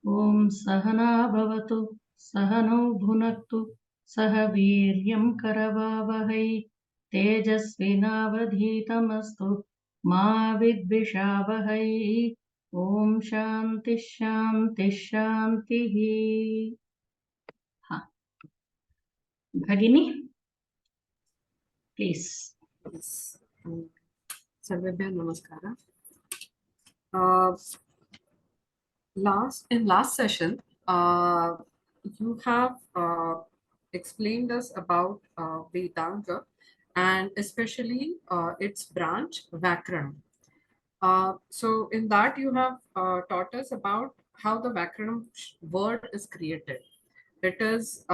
ॐ सहना भवतु सहनौ भुनक्तु सह वीर्यं करवावहै तेजस्विनावधीतमस्तु मा विद्विषावहै ॐ शान्तिः शान्तिः शान्तिः। हाँ, भगिनी please. Yes. Sarvebhyo namaskara. Uh, last session, you have explained us about Vedanta and especially its branch Vakranam. So in that you have taught us about how the Vakranam word is created. It is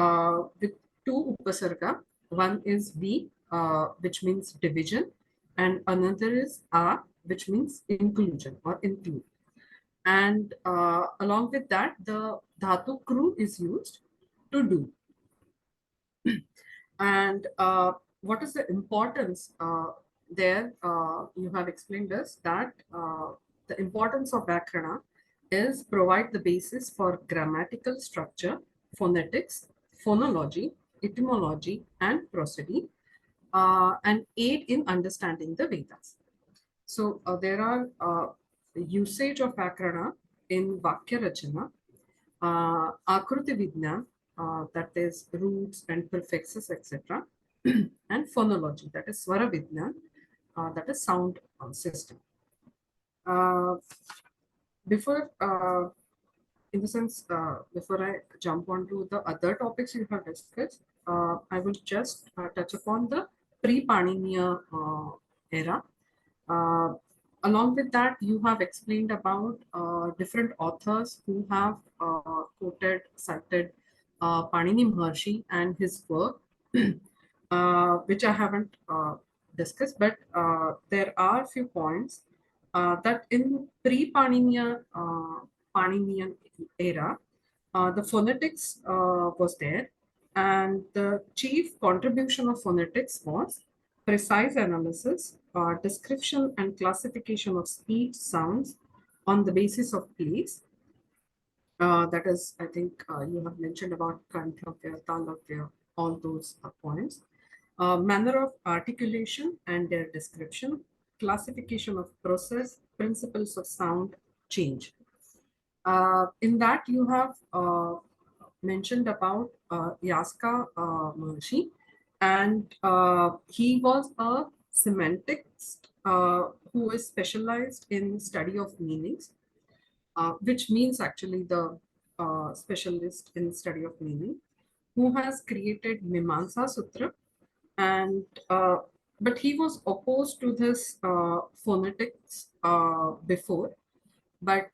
with two upasarga. One is V, which means division, and another is A, which means inclusion or include. And along with that, the dhatu kru is used to do. And what is the importance there? You have explained us that the importance of Vyakarana is provide the basis for grammatical structure, phonetics, phonology, etymology, and prosody, and aid in understanding the Vedas. So there are usage of Vyakarana in Vakya Rachana, Akruti Vidna, that is roots and prefixes, etc., and phonology, that is Swara Vidna, that is sound system. Before, in the sense, before I jump on to the other topics you have discussed, I will just touch upon the pre-Paniniya era. Along with that, you have explained about different authors who have cited Panini Maharshi and his work, which I haven't discussed, but there are a few points that in Paninian era, the phonetics was there, and the chief contribution of phonetics was precise analysis, description and classification of speech sounds on the basis of place. That is, I think you have mentioned about Kanthavya, Talavya, all those points. Manner of articulation and their description, classification of process, principles of sound change. In that you have mentioned about Yaska Maharshi, and he was a semantics who is specialized in study of meanings, which means actually the specialist in study of meaning, who has created Mimamsa-Sutra, and but he was opposed to this phonetics before, but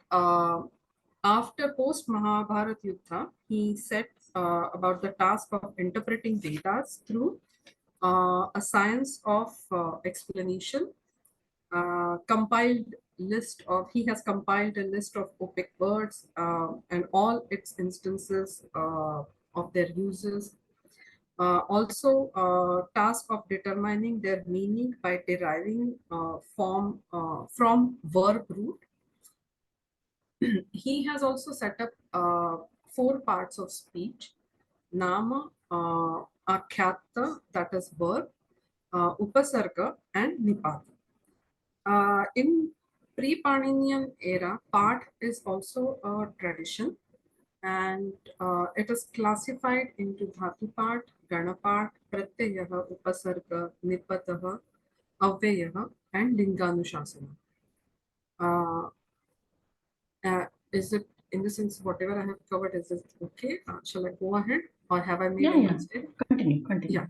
after post Mahabharat Yuddha, he set about the task of interpreting Vedas through a science of explanation. He has compiled a list of opic words and all its instances of their uses. Also, task of determining their meaning by deriving from verb root. He has also set up 4 parts of speech: Nama, Akhyata, that is verb, Upasarga, and Nipata. In pre-Paninian era, part is also a tradition, and it is classified into Dhātupāṭha, Ganapaṭha, Pratyayaha, Upasarga, Nipataha, Avyayaha, and Liṅgānuśāsana. Is it, in the sense, whatever I have covered, is it okay? Shall I go ahead, or have I made a mistake? Continue. Yeah.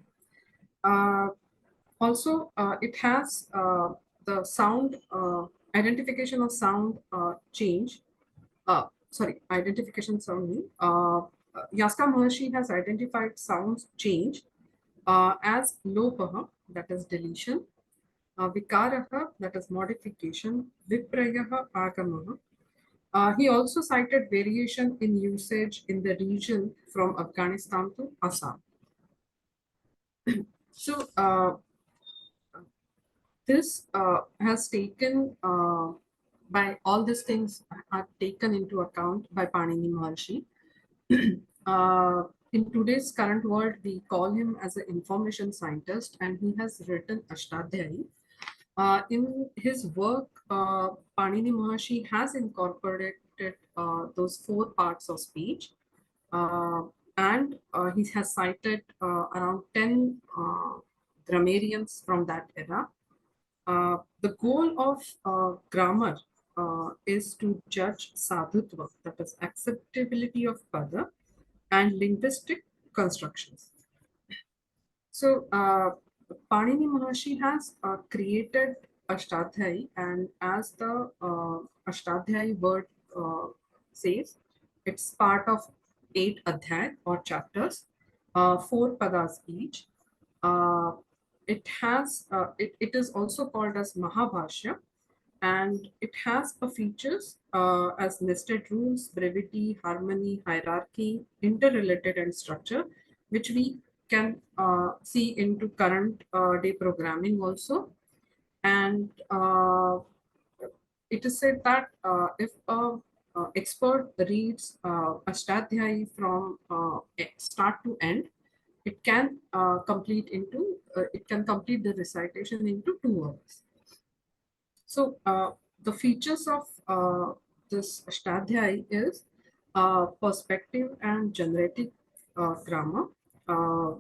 Also, it has the sound identification of sound change. Identification sound mean. Yaska Maharshi has identified sounds change as lopaha, that is deletion, vikaraha, that is modification, viprayaha, agamaha. He also cited variation in usage in the region from Afghanistan to Assam. So this has taken by all these things are taken into account by Panini Maharshi. In today's current world, we call him as an information scientist, and he has written Ashtadhyayi. In his work, Panini Maharshi has incorporated those 4 parts of speech, and he has cited around 10 grammarians from that era. The goal of grammar is to judge sadhutva, that is acceptability of pada, and linguistic constructions. So Panini Maharshi has created Ashtadhyayi, and as the Ashtadhyayi word says, it's part of 8 adhyay or chapters, 4 padas each. It is also called as Mahabhashya, and it has a features as nested rules, brevity, harmony, hierarchy, interrelated and structure, which we can see into current day programming also. And it is said that if a expert reads Ashtadhyayi from start to end, it can complete the recitation into 2 hours. So the features of this Ashtadhyayi is perspective and generative grammar, uh,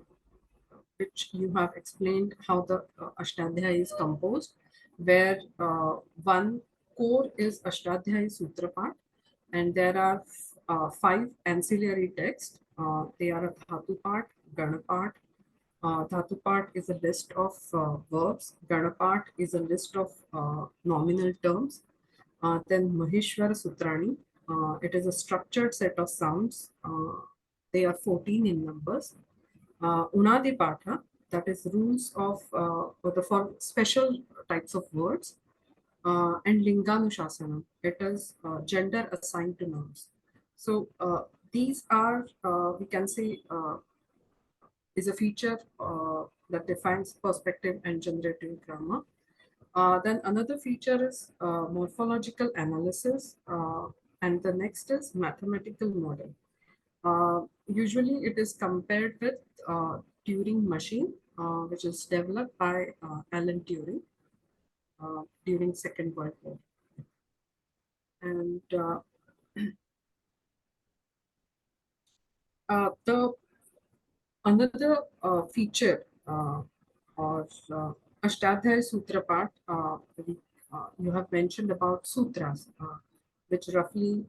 which you have explained how the Ashtadhyayi is composed, where one core is Ashtadhyayi Sutra, and there are 5 ancillary texts. They are a Dhātupāṭha, Gaṇapāṭha. Dhātupāṭha is a list of verbs. Gaṇapāṭha is a list of nominal terms. Then Maheshwara Sutrani. It is a structured set of sounds. They are 14 in numbers. Uṇādi-sūtras, that is rules of for special types of words. And Liṅgānuśāsana, it is gender assigned to nouns. So these are, we can say, is a feature that defines perspective and generative grammar. Then another feature is morphological analysis, and the next is mathematical model. Usually it is compared with Turing machine, which is developed by Alan Turing during Second World War. And the another feature or Ashtadhyayi Sutra part, you have mentioned about sutras, which roughly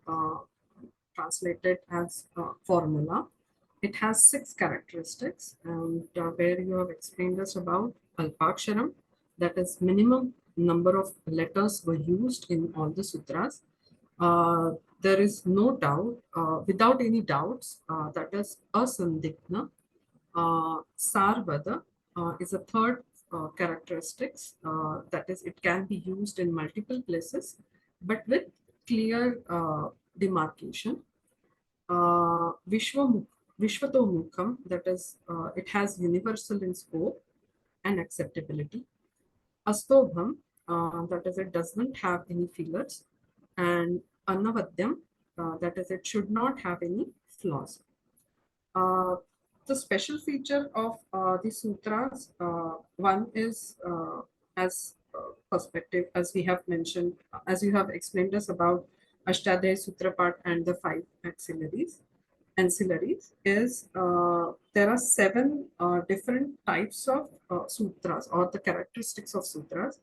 translated as formula. It has 6 characteristics, and where you have explained us about Alpaksharam, that is minimum number of letters were used in all the sutras. There is no doubt, without any doubts, that is asandigna. Sarvada is a third characteristics, that is it can be used in multiple places, but with clear demarcation. Vishvatomukam, that is it has universal in scope and acceptability. Astobham, that is it does not have any fillers. And Anavadyam, that is it should not have any flaws. The special feature of the sutras, one is as perspective, as we have mentioned, as you have explained us about Ashtadhyayi Sutra part and the 5 ancillaries, is there are 7 different types of sutras or the characteristics of sutras.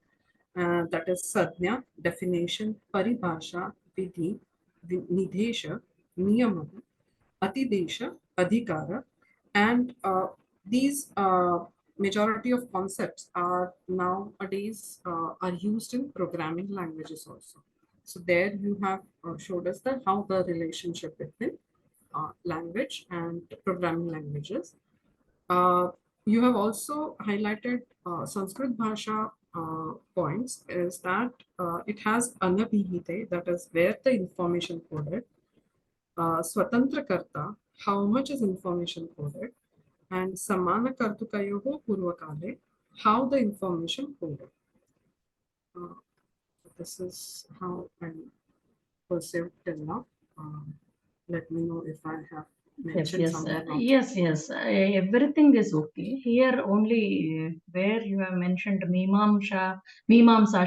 That is Sadhya, definition, Paribhasha, Vidhi, Nidesha, Niyama, Atidesha, Adhikara, and these majority of concepts are nowadays are used in programming languages also. So there you have showed us that how the relationship between language and programming languages. You have also highlighted Sanskrit Bhasha points, is that it has Anabhihite, that is where the information coded, Swatantra Karta, how much is information coded, and Samana Kartukayoho Purvakale, how the information coded. This is how pursued till now. Let me know if I have Yes, mentioned yes, somewhere wrong. yes. Everything is okay. Here only where you have mentioned Mimamsa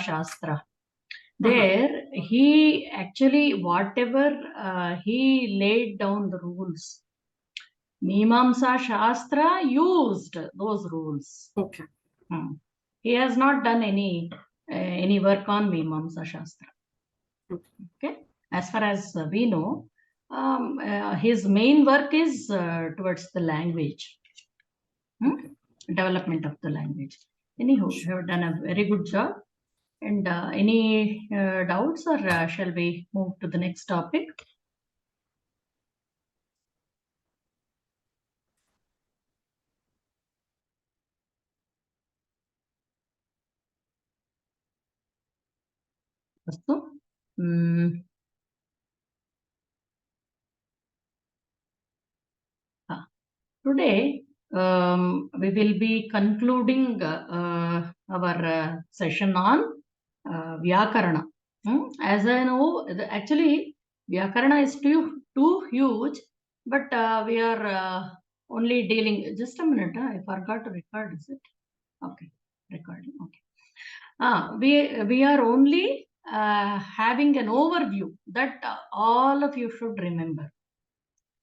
Shastra. There he actually whatever he laid down the rules. Mimamsa Shastra used those rules. Okay. He has not done any work on Mimamsa Shastra. Okay. As far as we know, his main work is towards the language, development of the language. Anyhow, you have done a very good job. And any doubts, or shall we move to the next topic? Astu. Today, we will be concluding our session on Vyakarana. As I know, actually, Vyakarana is too huge, but we are only dealing. Just a minute, I forgot to record. Is it? Okay, recording. Okay. We are only having an overview that all of you should remember.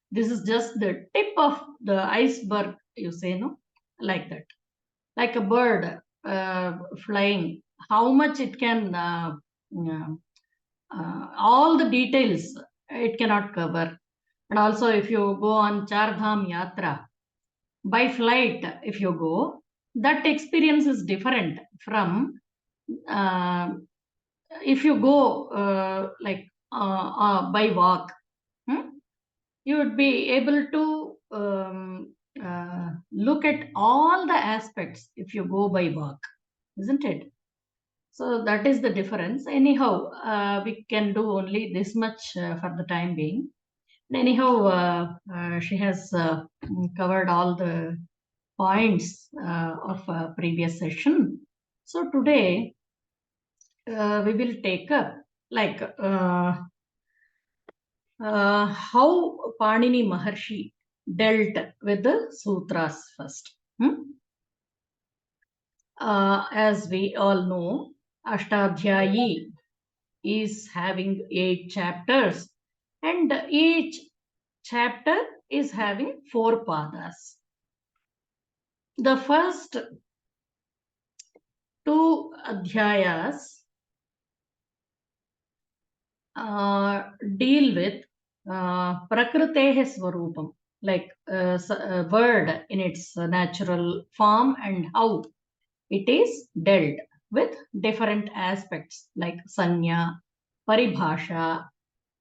This is just the tip of the iceberg, you say, no? Like that. Like a bird flying, how much it can, all the details it cannot cover. And also if you go on Char Dham Yatra, by flight, if you go, that experience is different from if you go by walk. You would be able to look at all the aspects if you go by walk, isn't it? So that is the difference. Anyhow, we can do only this much for the time being. Anyhow, she has covered all the points of previous session. So today we will take up like how Panini Maharshi dealt with the sutras first. As we all know, Ashtadhyayi is having 8 chapters, and each chapter is having 4 padas. The first 2 adhyayas deal with Prakrutehe Swarupam, like a word in its natural form and how it is dealt with different aspects like Sanya, Paribhasha,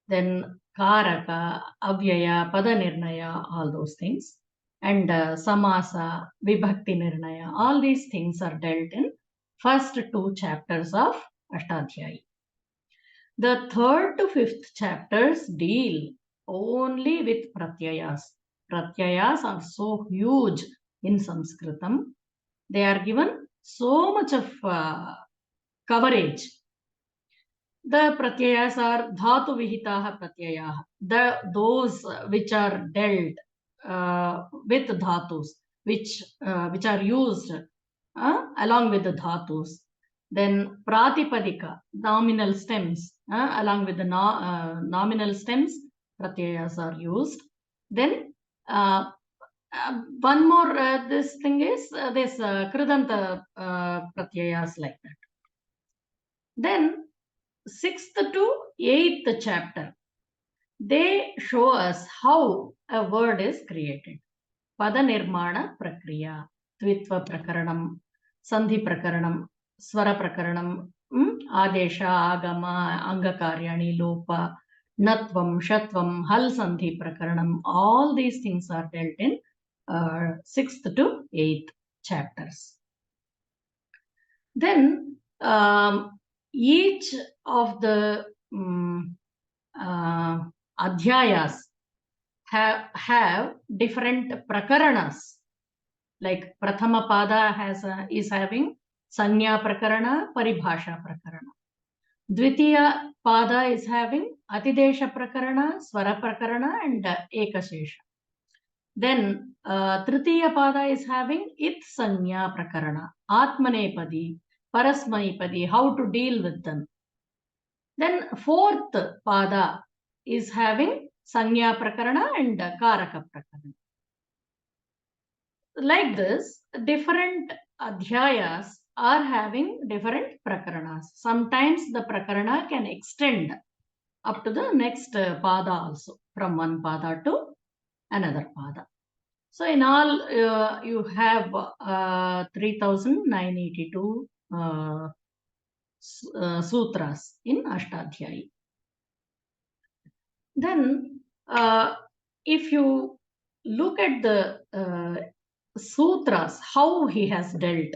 then Karaka, Avyaya, Padanirnaya, all those things. And Samasa, Vibhakti Nirnaya, all these things are dealt in first 2 chapters of Ashtadhyayi. The 3rd to 5th chapters deal only with pratyayas. Pratyayas are so huge in Sanskritam. They are given so much of coverage. The pratyayas are dhatu vihitaha pratyayaha. Those which are dealt with dhatus, which are used along with the dhatus. Then pratipadika, nominal stems, along with the nominal stems, pratyayas are used. Then one more this thing is this kridanta pratyayas like that. Then 6th to 8th chapter, they show us how a word is created. Pada nirmana prakriya, tvitva prakaranam, sandhi prakaranam, swara prakaranam, adesha, agama, angakaryani, lopa, natvam, shatvam, hal sandhi prakaranam. All these things are dealt in 6th to 8th chapters. Then each of the adhyayas have different prakaranas. Like Prathama Pada is having Sanya Prakarana, Paribhasha Prakarana. Dvitiya pada is having Atidesha Prakarana, Swara Prakarana, and Ekashesha. Then Tritiya pada is having It Sanya Prakarana, Atmanepadi, Parasmanipadi, how to deal with them. Then fourth pada is having Sanya Prakarana and Karaka Prakarana. Like this, different adhyayas are having different prakaranas. Sometimes the prakarana can extend up to the next pada also, from one pada to another pada. So in all, you have 3,982 sutras in Ashtadhyayi. Then, if you look at the sutras, how he has dealt.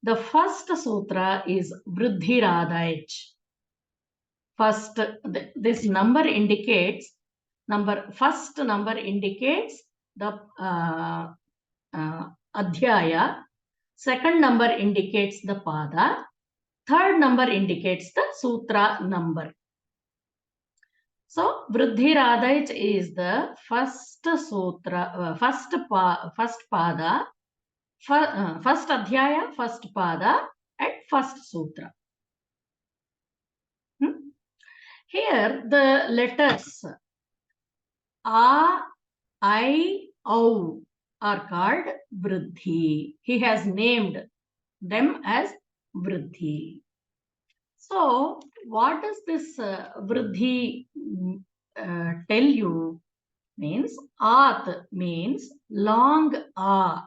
The first sutra is Vriddhiradayach. First, this number indicates first number indicates the adhyaya. Second number indicates the pada. Third number indicates the sutra number. So Vriddhiradayach is the first sutra, first pada, first adhyaya, first pada, and first sutra. Here the letters A, I, O are called Vriddhi. He has named them as Vriddhi. So what does this Vriddhi tell you? Means At means long A.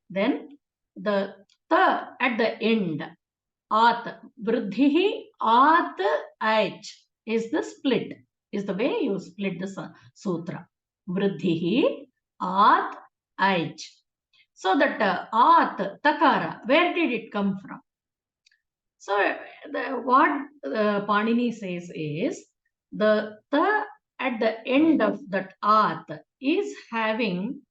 Then the Ta at the end, At, Vriddhihi, At, H is the split, is the way you split the sutra. Vriddhihi, At, H. So that At, Takara, where did it come from? So what Panini says is, the Ta at the end of that At is having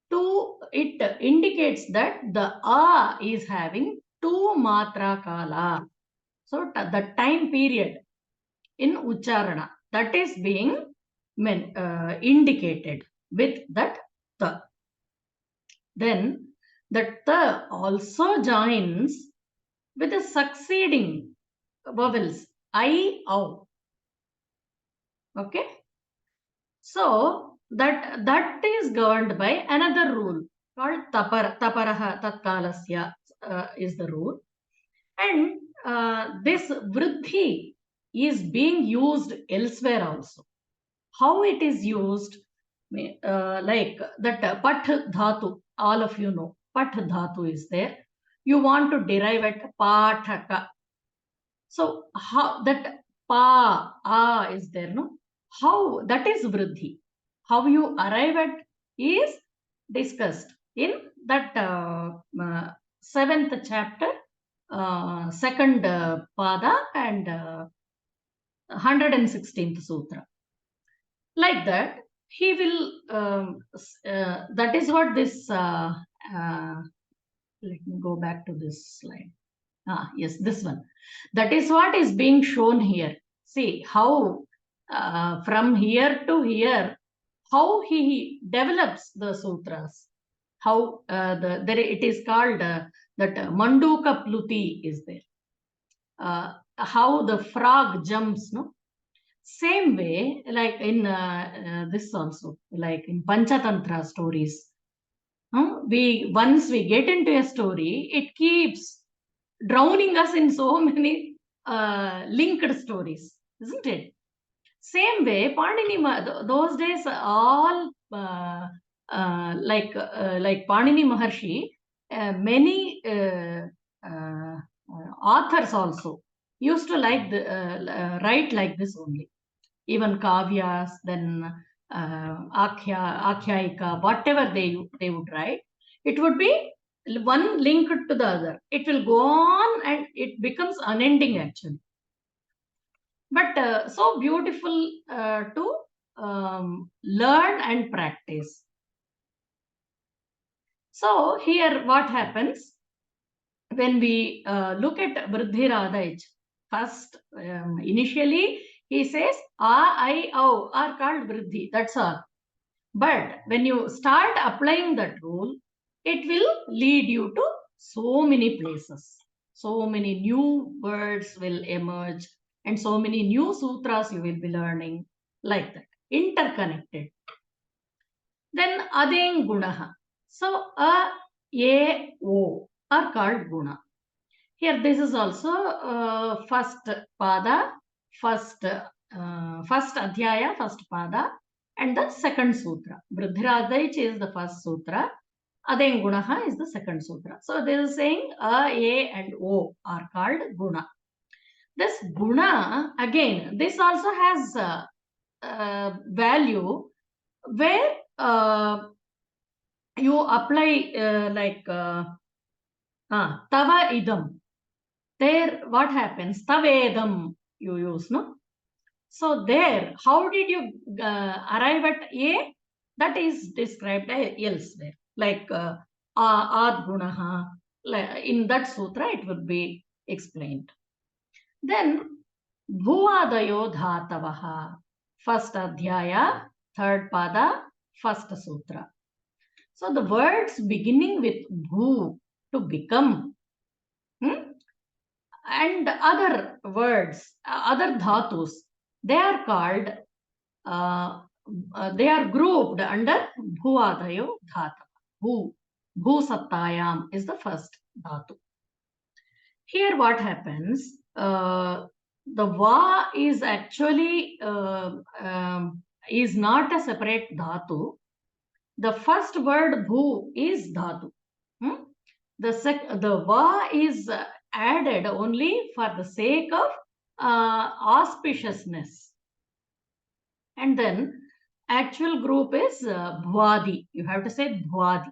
two, it indicates that the A is having two matra kala. So the time period in Ucharana, that is being indicated with that Ta. Then the Ta also joins with the succeeding vowels I, O. Okay. So that is governed by another rule called taparaha tatkalasya is the rule. And this vriddhi is being used elsewhere also. How it is used, like that pat dhatu, all of you know, pat dhatu is there. You want to derive at pathaka. So how that pa is there, no? How that is vriddhi. How you arrive at is discussed in that 7th chapter, second pada and 116th sutra. Like that, he will, that is what this, let me go back to this slide. Yes, this one. That is what is being shown here. See how from here to here, how he develops the sutras. How there it is called that Manduka Pluti is there. How the frog jumps, no? Same way, like in this also, like in Panchatantra stories. Once we get into a story, it keeps drowning us in so many linked stories, isn't it? Same way, Panini, those days, all like Panini Maharshi, many authors also used to like write like this only. Even kavyas, then akhyayika, whatever they would write, it would be one linked to the other. It will go on and it becomes unending actually. But so beautiful to learn and practice. So here what happens when we look at Vriddhiradayach, First, initially, he says, A, I, O are called vriddhi. That's all. But when you start applying that rule, it will lead you to so many places. So many new words will emerge and so many new sutras you will be learning, like that, interconnected. Then adeng gunaha. So a, o are called guna. Here this is also first pada, first adhyaya, first pada, and the second sutra. Vriddhirādaic is the first sutra. Adeng gunaha is the second sutra. So this is saying a, and o are called guna. This guna, again, this also has value where you apply like tava idam. There, what happens? Tavedam you use, no? So there, how did you arrive at A? That is described elsewhere, like ad gunaha. In that sutra, it would be explained. Then, bhuvadayo dhatavaha. First adhyaya, third pada, first sutra. So the words beginning with bhu, to become, and other words, other dhatus, they are called, they are grouped under bhuvadayo dhatava. Bhu sattayam is the first dhatu. Here what happens, the va is actually is not a separate dhatu. The first word bhu is dhatu. The va is added only for the sake of auspiciousness. And then actual group is bhvadi. You have to say bhvadi.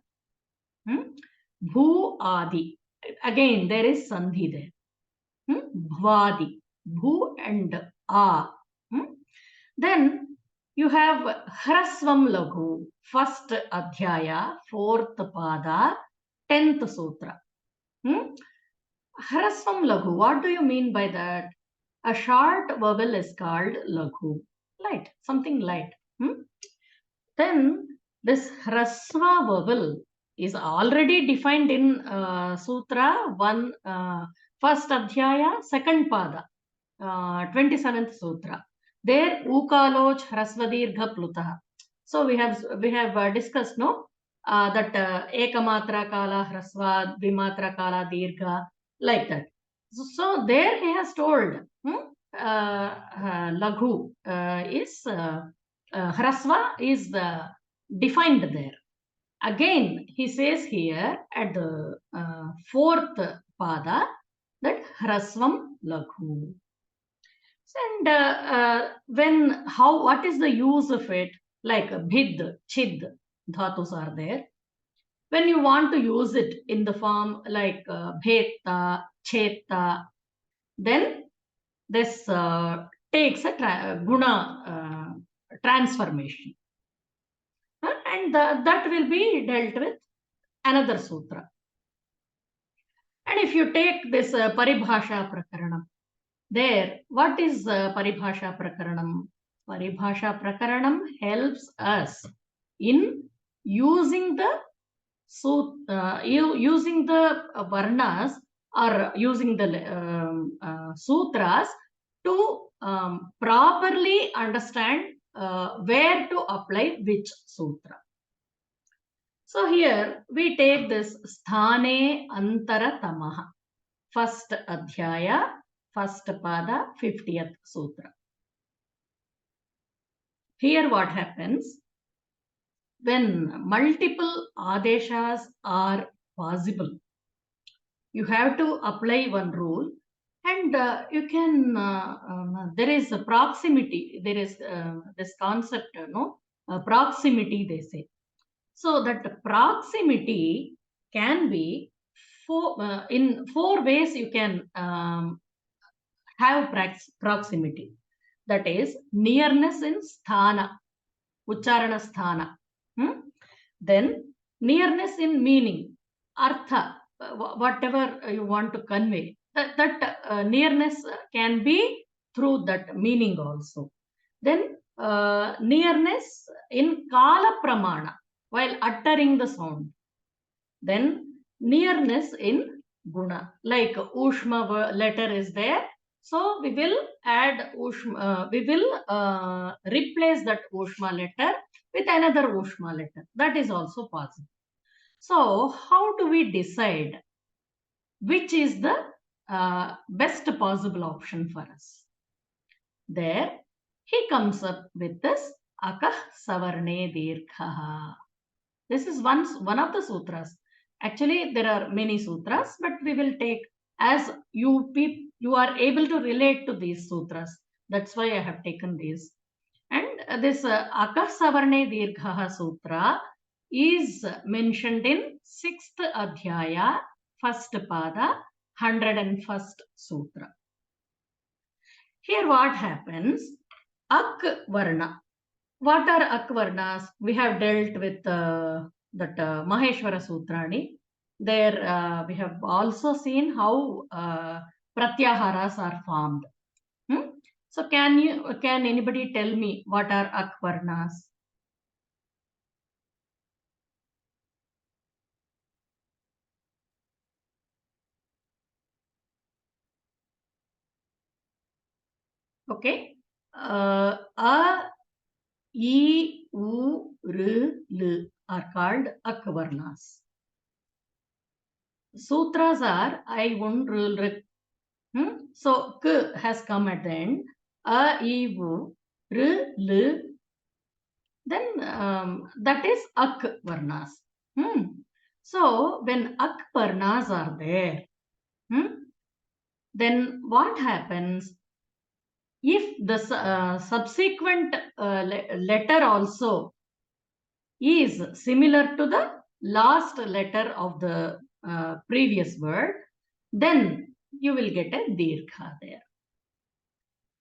Bhu adi. Again, there is sandhi there. Bhvadi. Bhu and a. Then you have hrasvam laghu. First adhyaya, fourth pada, 10th sutra. Hrasvam laghu. What do you mean by that? A short vowel is called laghu. Light. Something light. Then this hrasva vowel is already defined in Sutra 1, first Adhyaya, second Pada, 27th Sutra. There, Ukaloch Hrasvadirgha Plutaha. So we have discussed, no, that Ekamatra Kala Hrasva, Dvimatra Kala Dirgha, like that. So there he has told Laghu is Hrasva is defined there. Again, he says here at the fourth pada that Hrasvam Laghu. And what is the use of it? Like bhid, chid, dhatus are there. When you want to use it in the form like bheta, cheta, then this takes a guna transformation. And that will be dealt with another sutra. And if you take this Paribhasha Prakaranam, there, what is Paribhasha Prakaranam? Paribhasha Prakaranam helps us in using the varnas or using the sutras to properly understand where to apply which sutra. So here we take this Sthane Antaratamaha, first Adhyaya, first Pada, 50th Sutra. Here what happens, when multiple Adeshas are possible, you have to apply one rule, and you can, there is a proximity, there is this concept, proximity they say. So that proximity can be in 4 ways you can have proximity. That is nearness in sthana, ucharana sthana. Then nearness in meaning, artha, whatever you want to convey. that nearness can be through that meaning also. Then nearness in kala pramana while uttering the sound. Then nearness in guna, like ushma letter is there, so we will add ushma, we will replace that ushma letter with another ushma letter. That is also possible. So how do we decide which is the best possible option for us? There he comes up with this akah savarne dirghaha. This is one of the sutras. Actually, there are many sutras, but we will take as you are able to relate to these sutras. That's why I have taken these. And this akah savarne dirghaha sutra is mentioned in 6th adhyaya, 1st pada, 101st sutra. Here what happens? Ak varna. What are ak varnas? We have dealt with that Maheshwara Sutrani. There we have also seen how pratyaharas are formed. So can anybody tell me what are ak varnas? Okay. A, E, U, R, L are called ak varnas. Sutras are I, Un, R, L. So K has come at the end. A, E, U, R, L. Then that is ak varnas. So when ak varnas are there, then what happens? If the subsequent letter also is similar to the last letter of the previous word, then you will get a dirgha there.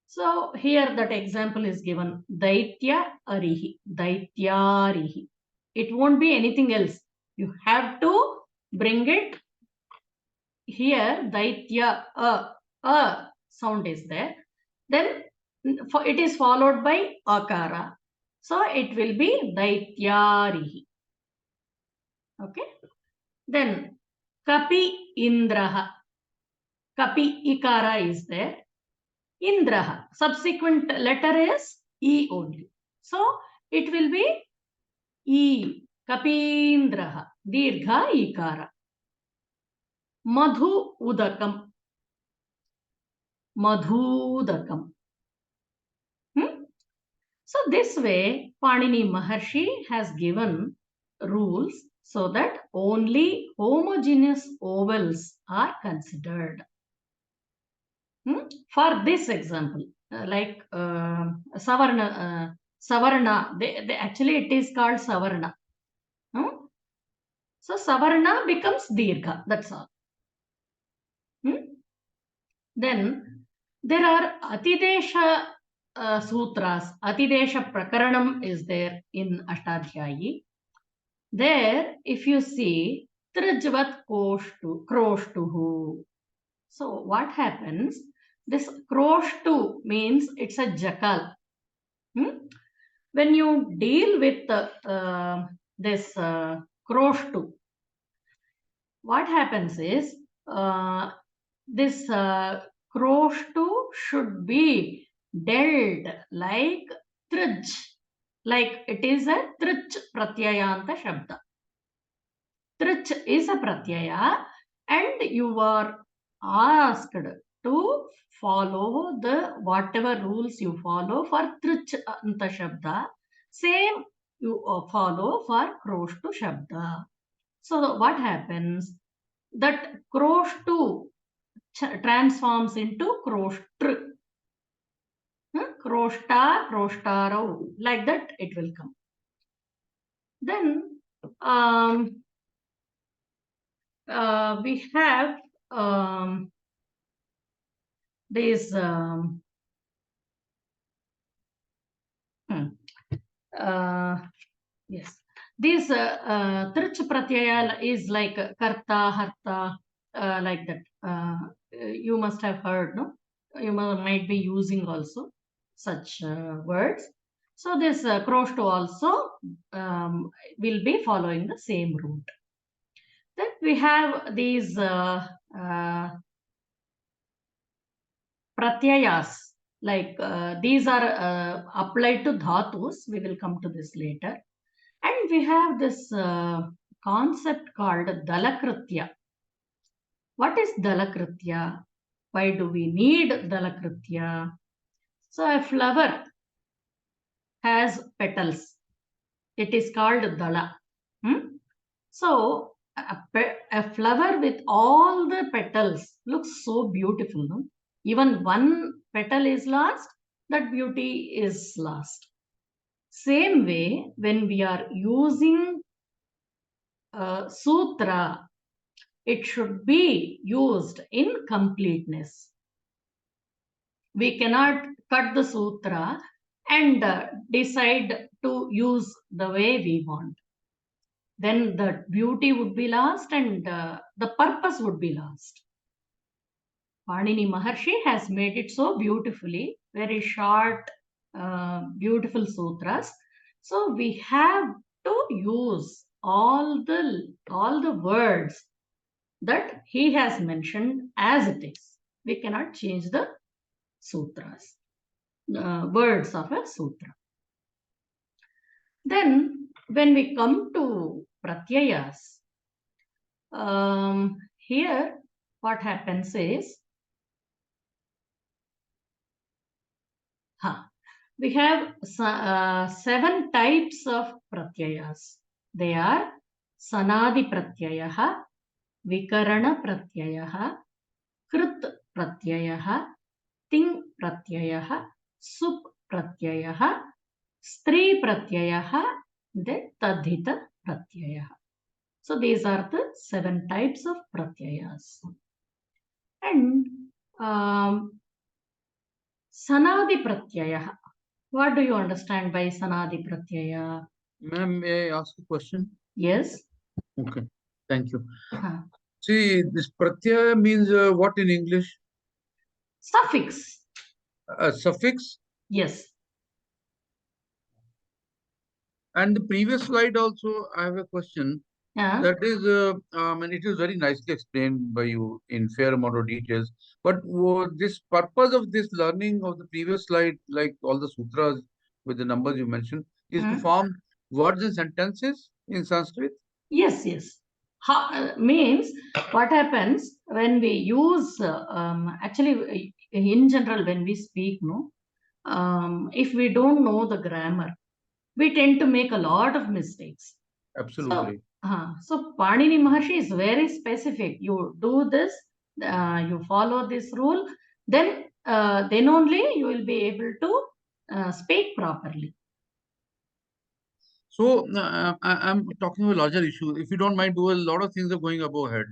So here that example is given, Daitya Arihi, Daityarihi. It won't be anything else. You have to bring it here, Daitya, a sound is there. Then it is followed by akara. So it will be Daityarihi. Okay. Then Kapi Indraha. Kapi Ikara is there. Indraha. Subsequent letter is E only. So it will be E. Kapindraha. Dirgha Ikara. Madhu Udakam. Madhudakam. So this way, Panini Maharshi has given rules so that only homogeneous vowels are considered. For this example, like Savarna, they actually it is called Savarna. So Savarna becomes Dirgha, that's all. Then there are Atidesha Sutras. Atidesha Prakaranam is there in Ashtadhyayi. There, if you see, Trijvat Kroshtuhu. So what happens? This Kroshtu means it's a jakal. When you deal with this Kroshtu, what happens is this Kroshtu should be dealt like Trij, like it is a Trich Pratyayanta Shabda. Trich is a Pratyaya and you are asked to follow the whatever rules you follow for Trich Anta Shabda, same you follow for Kroshtu Shabda. So what happens? That Kroshtu transforms into Kroshtr. Kroshta, Kroshtaro, like that it will come. Then we have this yes, this Trich Pratyaya is like Karta, Harta, like that. you must have heard, no? You might be using also such words. So this Kroshto also will be following the same route. Then we have these pratyayas, like these are applied to dhatus. We will come to this later. And we have this concept called dalakritya. What is dalakritya? Why do we need dalakritya? So a flower has petals. It is called dala. So a flower with all the petals looks so beautiful. No? Even one petal is lost, that beauty is lost. Same way, when we are using sutra, it should be used in completeness. We cannot cut the sutra and decide to use the way we want. Then the beauty would be lost and the purpose would be lost. Panini Maharshi has made it so beautifully, very short, beautiful sutras. So we have to use all the words that he has mentioned as it is. We cannot change the sutras, words of a sutra. Then when we come to pratyayas, here what happens is, we have 7 types of pratyayas. They are sanadi pratyayah, vikarana pratyayah, krit pratyayah, ting pratyayah, sup pratyayah, stri pratyayah, then tadhita pratyayah. So these are the 7 types of pratyayas. And sanadi pratyayah. What do you understand by sanadi pratyaya? Ma'am, may I ask a question? Yes. Okay, thank you. See, this pratyaya means what in English? Suffix. A suffix? Yes. And the previous slide also, I have a question. That is, and it is very nicely explained by you in fair amount of details. But this purpose of this learning of the previous slide, like all the sutras with the numbers you mentioned, is to form words and sentences in Sanskrit? Yes, yes. Means what happens when we use, actually, in general, when we speak, no, if we don't know the grammar, we tend to make a lot of mistakes. Absolutely. So Panini Maharshi is very specific. You do this, you follow this rule, then only you will be able to speak properly. So I'm talking about a larger issue. If you don't mind, do a lot of things are going above head.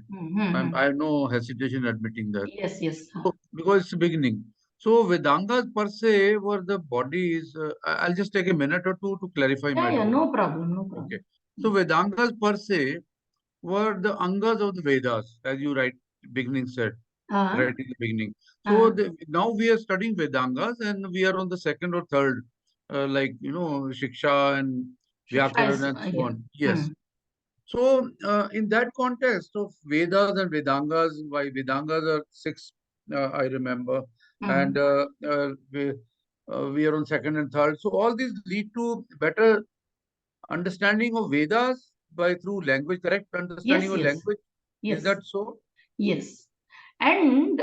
I have no hesitation admitting that. Yes, yes. So, because it's the beginning. So Vedangas per se were the bodies. I'll just take a minute or two to clarify my doubt. No problem, no problem. Okay. So Vedangas per se were the angas of the Vedas, as you beginning said, right in the beginning. So now we are studying Vedangas and we are on the second or third, like, Shiksha and Vyakaran and so on. Yes. So in that context of Vedas and Vedangas, why Vedangas are 6, I remember, and we are on second and third. So all these lead to better understanding of Vedas through language, correct understanding of language. Yes. Is that so? Yes. And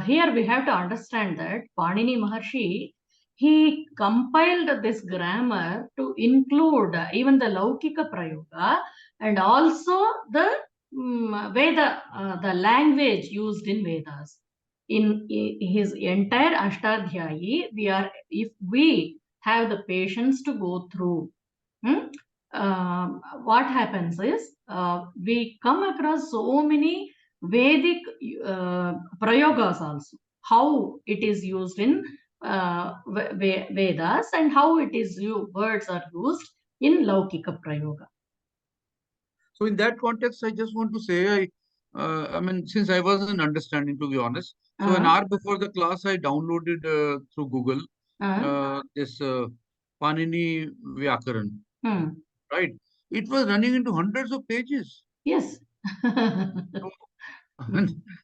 here we have to understand that Panini Maharshi, he compiled this grammar to include even the Laukika Prayoga and also the Veda, the language used in Vedas. In his entire Ashtadhyayi, if we have the patience to go through, what happens is we come across so many Vedic prayogas also, how it is used in Vedas and how words are used in Laukika Prayoga. So in that context, I just want to say, I mean, since I wasn't understanding, to be honest, so an hour before the class, I downloaded through Google this Panini Vyakaran, right? It was running into hundreds of pages. Yes. So,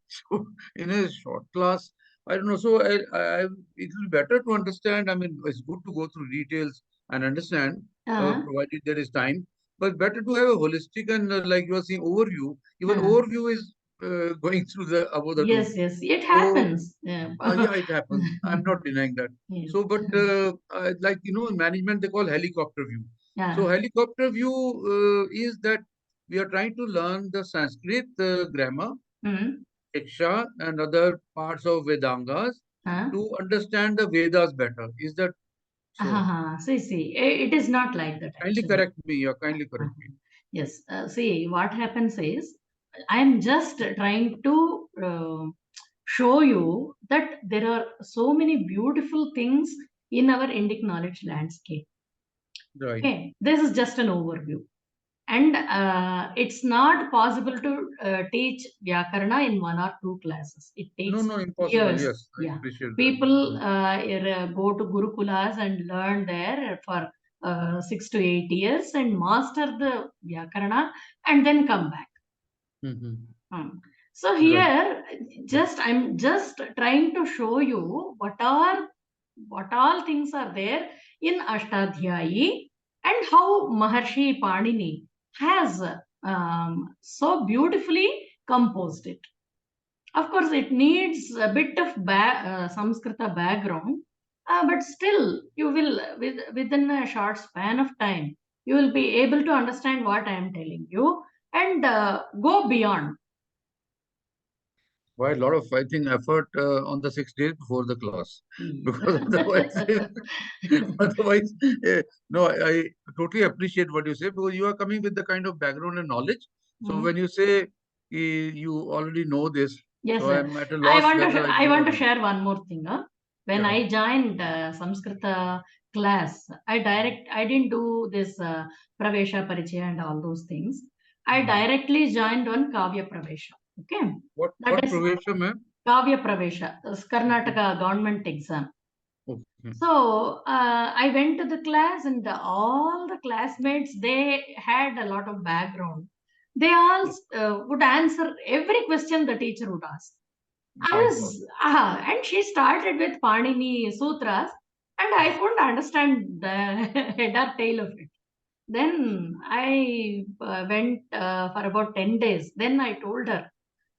so in a short class, I don't know. So it will be better to understand. I mean, it's good to go through details and understand, provided there is time. But better to have a holistic and like you are saying overview. Even overview is going through the above the Yes, two. yes, it So happens. yeah, it happens. I'm not denying that. Yes. So, but like in management, they call helicopter view. So Yeah. helicopter view is that we are trying to learn the Sanskrit grammar, Shiksha, and other parts of Vedangas to understand the Vedas better. Is that so? See, it is not like that Kindly actually. correct me. Yeah, kindly correct me. Yes. See, what happens is, I am just trying to show you that there are so many beautiful things in our Indic knowledge landscape. Right. Okay, this is just an overview. And it's not possible to teach Vyakarana in 1 or 2 classes. It takes No, impossible. years. Yes, I Yeah. appreciate that. People go to Gurukulas and learn there for 6 to 8 years and master the Vyakarana and then come back. So Right. here, I'm just trying to show you what all things are there in Ashtadhyayi and how Maharshi Panini has so beautifully composed it. Of course, it needs a bit of Samskrita background, but still, you will within a short span of time, you will be able to understand what I am telling you and go beyond. Why a lot of, I think, effort on the 6 days before the class, because otherwise, no, I totally appreciate what you say, because you are coming with the kind of background and knowledge. So when you say you already know this, Yes, so sir. I'm at a loss whether I I know want or to not. share one more thing. When Yeah. I joined Samskrita class, I didn't do this Pravesha Parichaya and all those things. I directly joined on Kavya Pravesha. Okay. What That is Pravesha, ma'am? Kavya Pravesha, this Karnataka government exam. Okay. So I went to the class and all the classmates, they had a lot of background. They all would answer every question the teacher would ask. And she started with Panini Sutras, and I couldn't understand the head or tail of it. Then I went for about 10 days. Then I told her,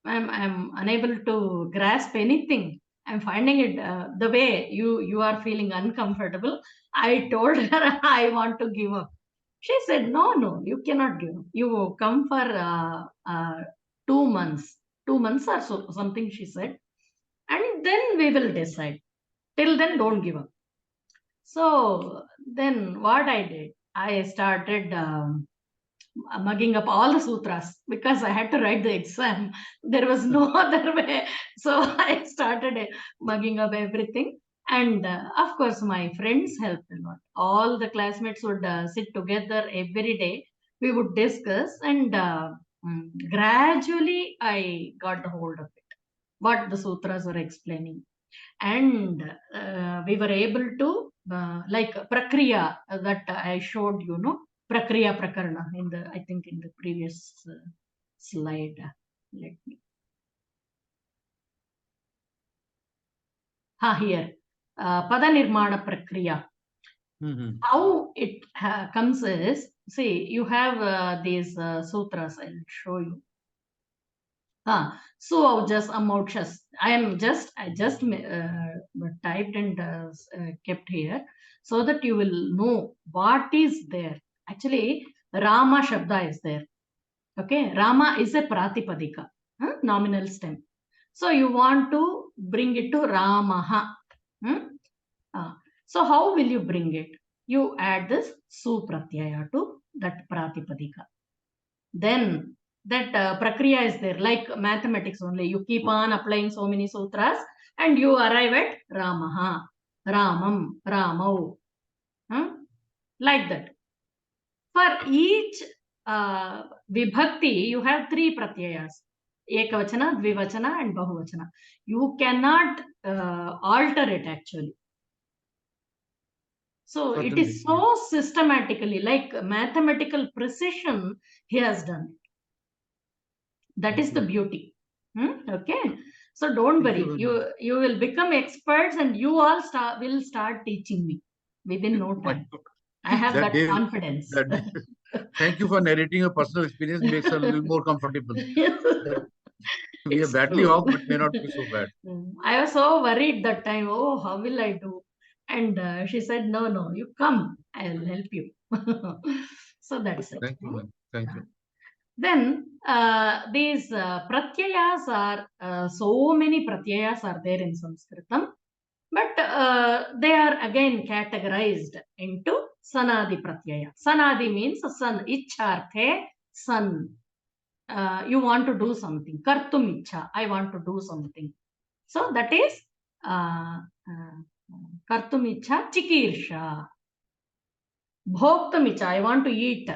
I'm unable to grasp anything. I'm finding it the way you are feeling uncomfortable. I told her I want to give up. She said, no, you cannot give up. You come for 2 months, 2 months or so, something she said. And then we will decide. Till then, don't give up. So then what I did, I started mugging up all the sutras because I had to write the exam. There was no other way. So I started mugging up everything. And of course, my friends helped a lot. All the classmates would sit together every day. We would discuss, and gradually I got the hold of it, what the sutras were explaining. And we were able to, like Prakriya that I showed you, Prakriya Prakarana I think in the previous slide. Let me. Here. Pada Nirmana Prakriya. How it comes is, see, you have these sutras, I'll show you. So just amouchas. I just typed and kept here so that you will know what is there. Actually, Rama Shabda is there. Okay, Rama is a Pratipadika, nominal stem. So you want to bring it to Ramaha. So how will you bring it? You add this Su Pratyaya to that Pratipadika. Then that prakriya is there, like mathematics only. You keep on applying so many sutras and you arrive at Ramaha, Ramam, Ramau. Like that. For each vibhakti, you have 3 pratyayas. ekavachana, dvivachana and bahuvachana. You cannot alter it actually. So it Certainly. is so systematically, like mathematical precision, he has done it. That is the beauty. Okay. So don't worry. You will become experts and you all will start teaching me within no time. I have that confidence. Thank you for narrating your personal experience. Makes us a little more comfortable. We are badly off, but may not be so bad. I was so worried that time. Oh, how will I do? And she said, no, you come. I will help you. So that's it. Thank you. Thank you. Then these pratyayas are, so many pratyayas are there in Sanskritam. But they are again categorized into sanadi pratyaya. Sanadi means sun, icharthe, sun. You want to do something. Kartum icha, I want to do something. So that is kartum icha, chikirsha. Bhoktam icha, I want to eat.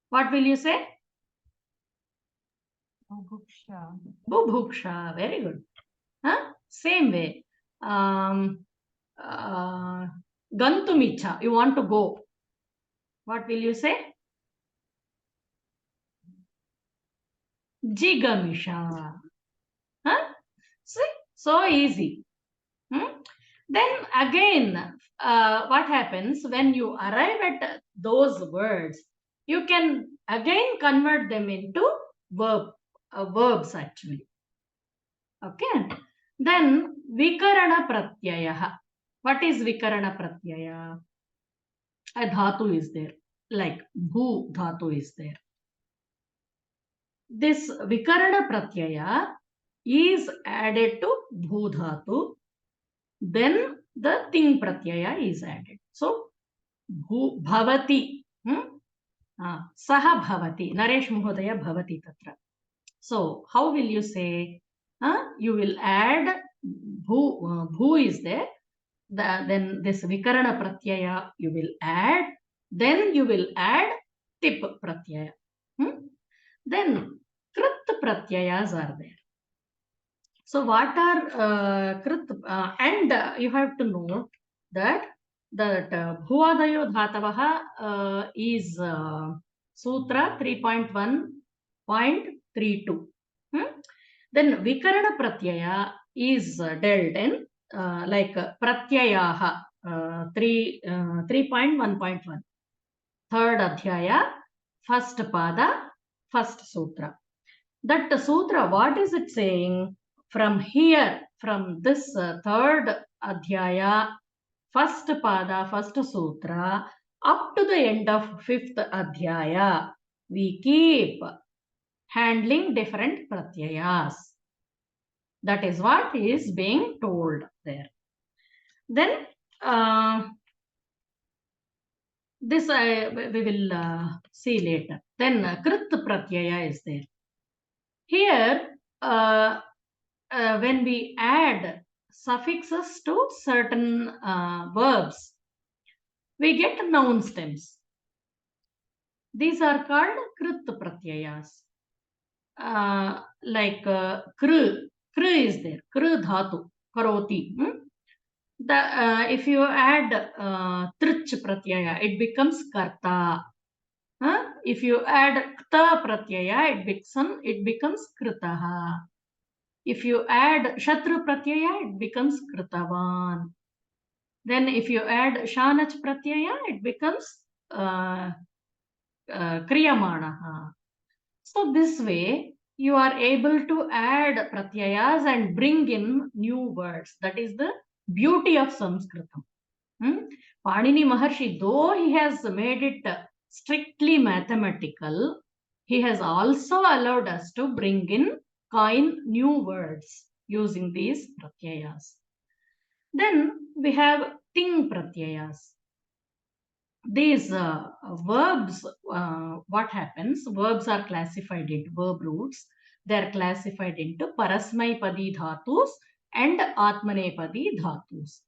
What will you say? Bubhuksha. Bubhuksha, very good. Same way. Gantumicha, you want to go. What will you say? Jigamisha. See? So easy. Then again, what happens when you arrive at those words, you can again convert them into verbs actually. Okay. Then vikarana pratyaya. What is vikarana pratyaya? A dhatu is there, like bhu dhatu is there. This vikarana pratyaya is added to bhu dhatu. Then the ting pratyaya is added. So bhu bhavati. Saha bhavati. Naresh Muhodaya bhavati tatra. So how will you say? You will add bhu is there. Then this vikarana pratyaya you will add. Then you will add tip pratyaya. Then krit pratyayas are there. So what are krit? And you have to note that bhuvadayo dhatavaha is sutra 3.1.32. Then vikarana pratyaya is dealt in like pratyayaha 3.1.1. Third adhyaya, first pada, first sutra. That sutra, what is it saying? From here, from this third adhyaya, first pada, first sutra, up to the end of fifth adhyaya, we keep handling different pratyayas. That is what is being told there. Then this we will see later. Then krit pratyaya is there. Here, when we add suffixes to certain verbs, we get noun stems. These are called krit pratyayas. Like kru is there. Kru dhatu, karoti. If you add trich pratyaya, it becomes karta. If you add kta pratyaya, it becomes kritaha. If you add shatru pratyaya, it becomes kritavan. Then if you add shanach pratyaya, it becomes kriyamanaha. So this way, you are able to add pratyayas and bring in new words. That is the beauty of Sanskritam. Panini Maharshi, though he has made it strictly mathematical, he has also allowed us to bring in, coin new words using these pratyayas. Then we have ting pratyayas. These verbs, what happens? Verbs are classified into verb roots. They are classified into parasmaipadi dhatus and atmanepadi dhatus.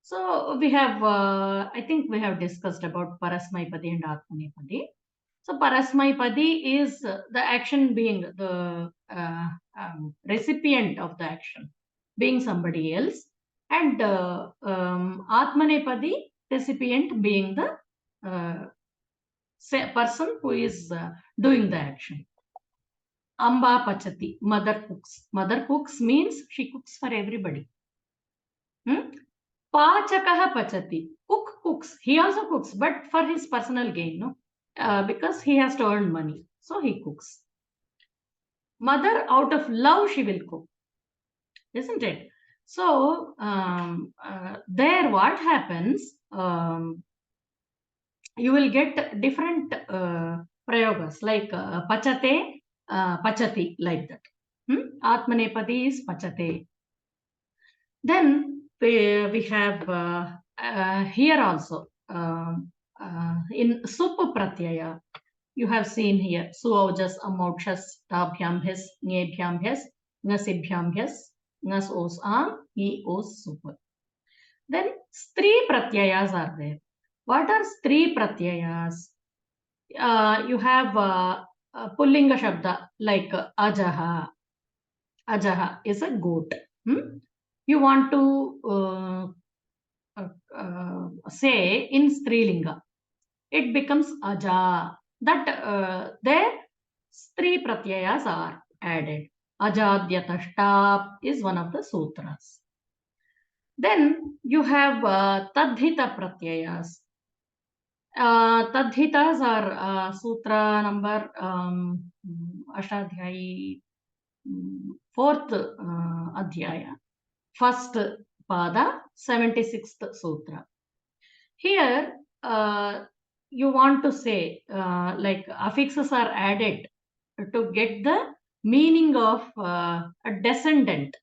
So we have, I think we have discussed about parasmaipadi and atmanepadi. So Parasmaipadi is the action being the recipient of the action, being somebody else, and Atmanepadi, recipient being the person who is doing the action. Amba Pachati, mother cooks. Mother cooks means she cooks for everybody. Pachakaha Pachati, cook cooks. He also cooks, but for his personal gain, no? Because he has to earn money. So he cooks. Mother, out of love, she will cook. Isn't it? So, there what happens, you will get different prayogas, like pachate, pachati, like that. Atmanepadi is pachate. Then we have here also, in supa pratyaya, you have seen here, suaujas, amauchas, tabhyam his, nyebhyam his, ngasibhyam his, ngas os am, e os super. Then stri pratyayas are there. What are stri pratyayas? You have pullinga shabda like ajaha. Ajaha is a goat. You want to say in strilinga, it becomes aja. That there stri pratyayas are added. Ajadhyatashta is one of the sutras. Then you have tadhita pratyayas. Tadhitas are sutra number Ashtadhyayi 4th adhyaya, 1st pada, 76th sutra. Here you want to say like affixes are added to get the meaning of a descendant,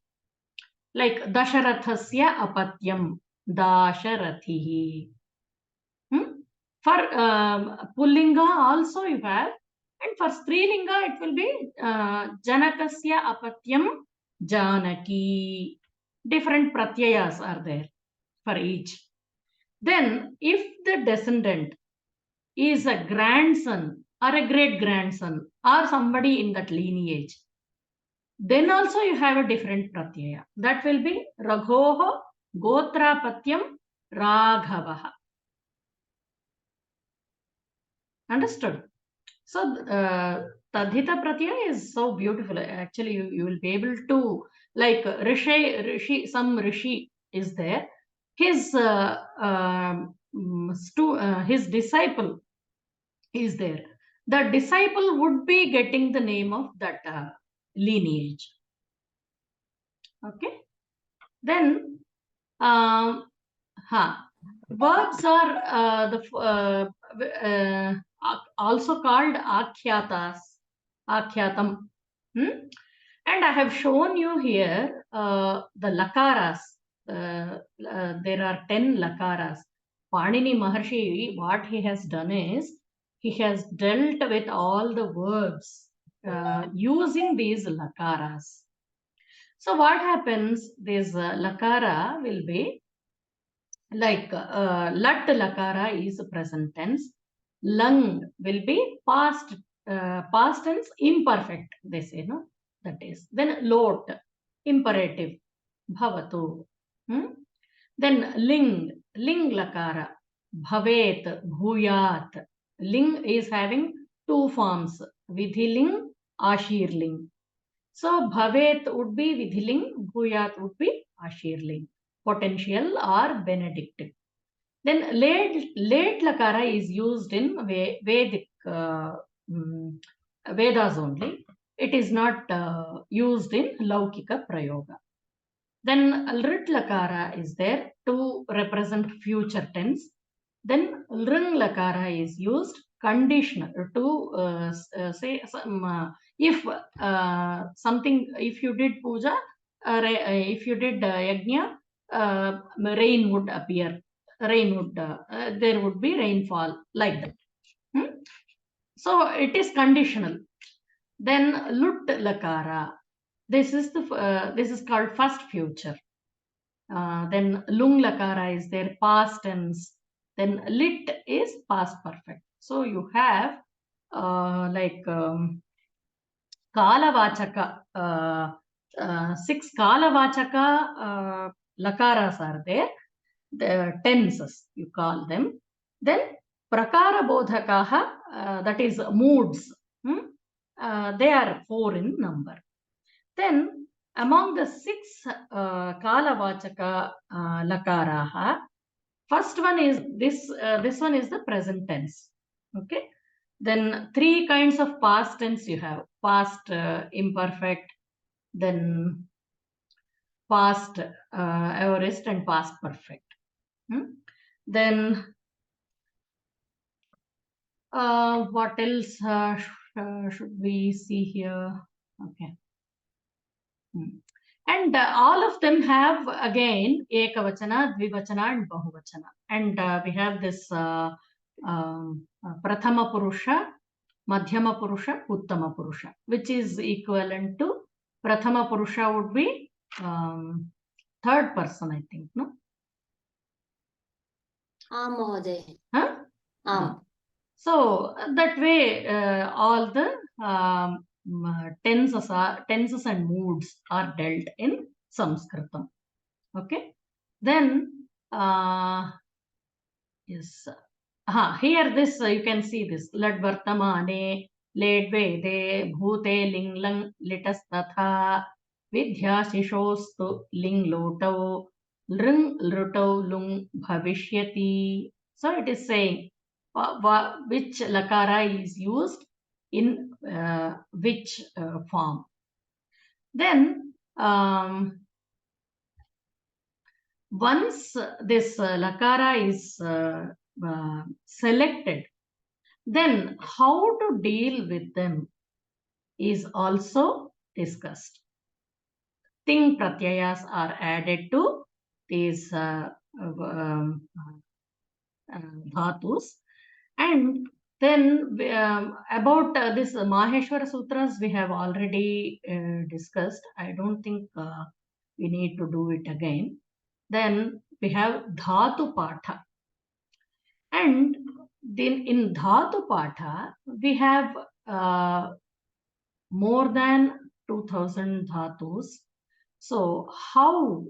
like Dasharathasya apatyam, Dasharathihi. For Pullinga also you have, and for Strilinga it will be Janakasya apatyam, Janaki. Different pratyayas are there for each. Then if the descendant is a grandson or a great grandson or somebody in that lineage, then also you have a different pratyaya. That will be Raghoho Gotrapatyam Raghavaha. Understood? So Tadhita pratyaya is so beautiful. Actually, you will be able to, like Rishi, some Rishi is there. His his disciple is there. The disciple would be getting the name of that lineage. Okay. Then verbs are also called akyatas, akyatam. And I have shown you here the lakaras. There are 10 lakaras. Panini Maharshi, what he has done is, he has dealt with all the verbs using these lakaras. So what happens, this lakara will be like lat lakara is present tense, lung will be past tense imperfect, they say, no? That is. Then lot, imperative, bhavatu. Then ling lakara, bhavet, bhuyat. Ling is having two forms, vidhiling, ashirling. So bhavet would be vidhiling, bhuyat would be ashirling, potential or benedictive. Then late lakara is used in Vedic Vedas only. It is not used in Laukika Prayoga. Then Lrit lakara is there to represent future tense. Then Lring lakara is used conditional to say if something, if you did puja, if you did yajna, rain would appear. Rain would there would be rainfall, like that. So it is conditional. Then lut lakara, this is the this is called first future. Then lung lakara is their past tense. Then lit is past perfect. So you have like Kalavachaka, 6 Kalavachaka lakaras are there, the tenses you call them. Then Prakara Bodhakaha, that is moods, they are 4 in number. Then among the 6 Kalavachaka lakaraha, first one is this one is the present tense. Okay. Then 3 kinds of past tense you have: past imperfect, then past aorist, and past perfect. Then what else should we see here? Okay. And all of them have again ekavachana, dvivachana, and bahuvachana. And we have this prathama purusha, madhyama purusha, uttama purusha, which is equivalent to prathama purusha would be third person, I think, no? Huh? So that way all the tenses and moods are dealt in Sanskritam. Okay. Then yes, here this you can see this lad vartamane, led vede, bhute ling lang litas tatha, vidya shishostu ling lotau, lring lutau lung bhavishyati. So it is saying which lakara is used in which form. Then once this lakara is selected, then how to deal with them is also discussed. Ting pratyayas are added to these dhatus. And then about this Maheshwara Sutras we have already discussed. I don't think we need to do it again. Then we have Dhātupāṭha. And then in Dhātupāṭha we have more than 2000 dhatus. So how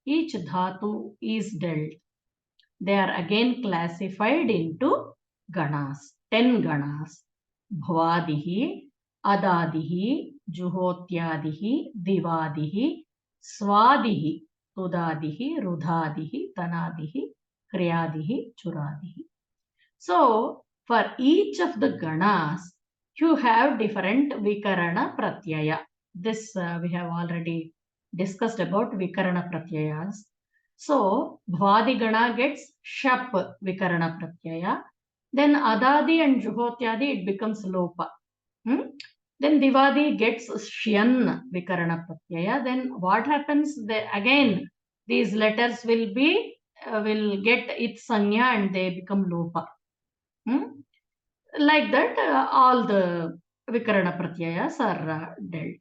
each dhatu is dealt? They are again classified into ganas, 10 ganas. Bhavadihi, Adadihi, Juhotyadihi, Divadihi, Svadihi, Tudadihi, Rudhadihi, Tanadihi, Kriyadihi, Churadihi. So for each of the ganas, you have different Vikarana Pratyaya. This we have already discussed about Vikarana Pratyayas. So Bhavadi Gana gets Shap Vikarana Pratyaya. Then Adadi and Juhotyadi, it becomes Lopa. Then Divadi gets Shyan Vikarana Pratyaya. Then what happens? Again, these letters will be will get its Sanya and they become Lopa. Like that, all the Vikarana Pratyayas are dealt.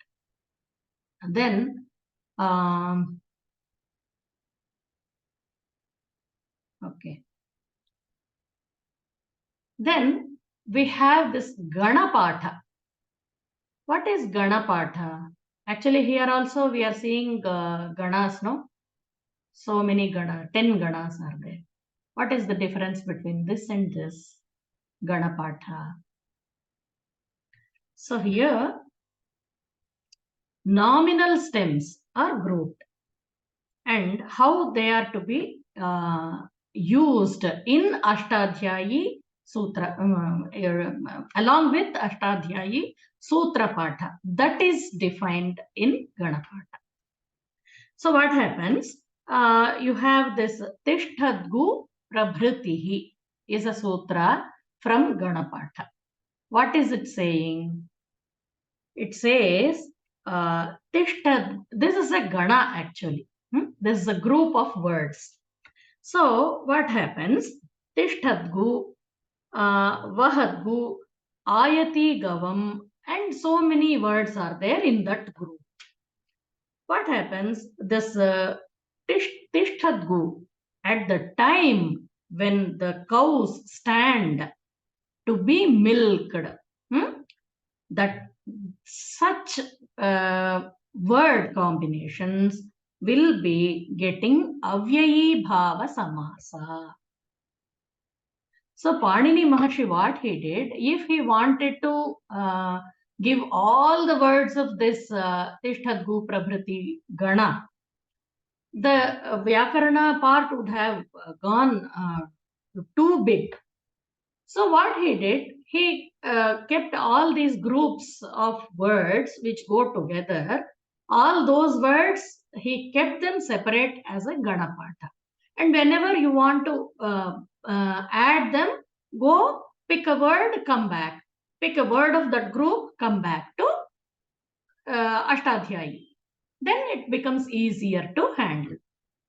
Then okay. Then we have this Ganapāṭha. What is Ganapāṭha? Actually, here also we are seeing ganas, no? So many ganas, 10 ganas are there. What is the difference between this and this Ganapāṭha? So here, nominal stems are grouped and how they are to be used in Ashtadhyayi Sutra, along with Ashtadhyayi Sutra Patha, that is defined in Ganapāṭha. So what happens? You have this Tishtadgu Prabhritihi is a sutra from Ganapāṭha. What is it saying? It says Tishtad. This is a Gana actually. This is a group of words. So what happens? Tishtadgu, Vahadgu, Ayati Gavam, and so many words are there in that group. What happens? This Tishtadgu, at the time when the cows stand to be milked, that such word combinations will be getting avyayi bhava samasa. So Panini Maharshi, what he did, if he wanted to give all the words of this Tishtadgu Prabhriti Gana, the Vyakarana part would have gone too big. So what he did, he kept all these groups of words which go together. All those words, he kept them separate as a Ganapatha. And whenever you want to add them, go pick a word, come back. Pick a word of that group, come back to Ashtadhyayi. Then it becomes easier to handle.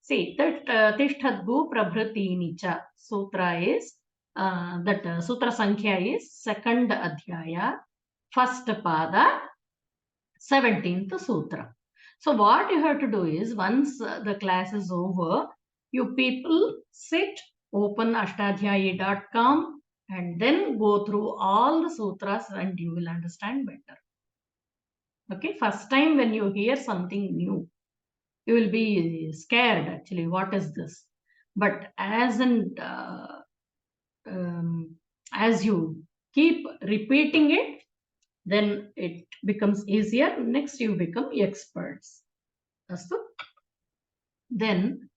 See, that Tishtadgu Prabhrtini cha sutra is, that sutra sankhya is second adhyaya, first pada, 17th sutra. So what you have to do is, once the class is over, you people sit, open ashtadhyayi.com and then go through all the sutras and you will understand better. Okay, first time when you hear something new, you will be scared actually, what is this? But as you keep repeating it, then it becomes easier. Next you become experts. Then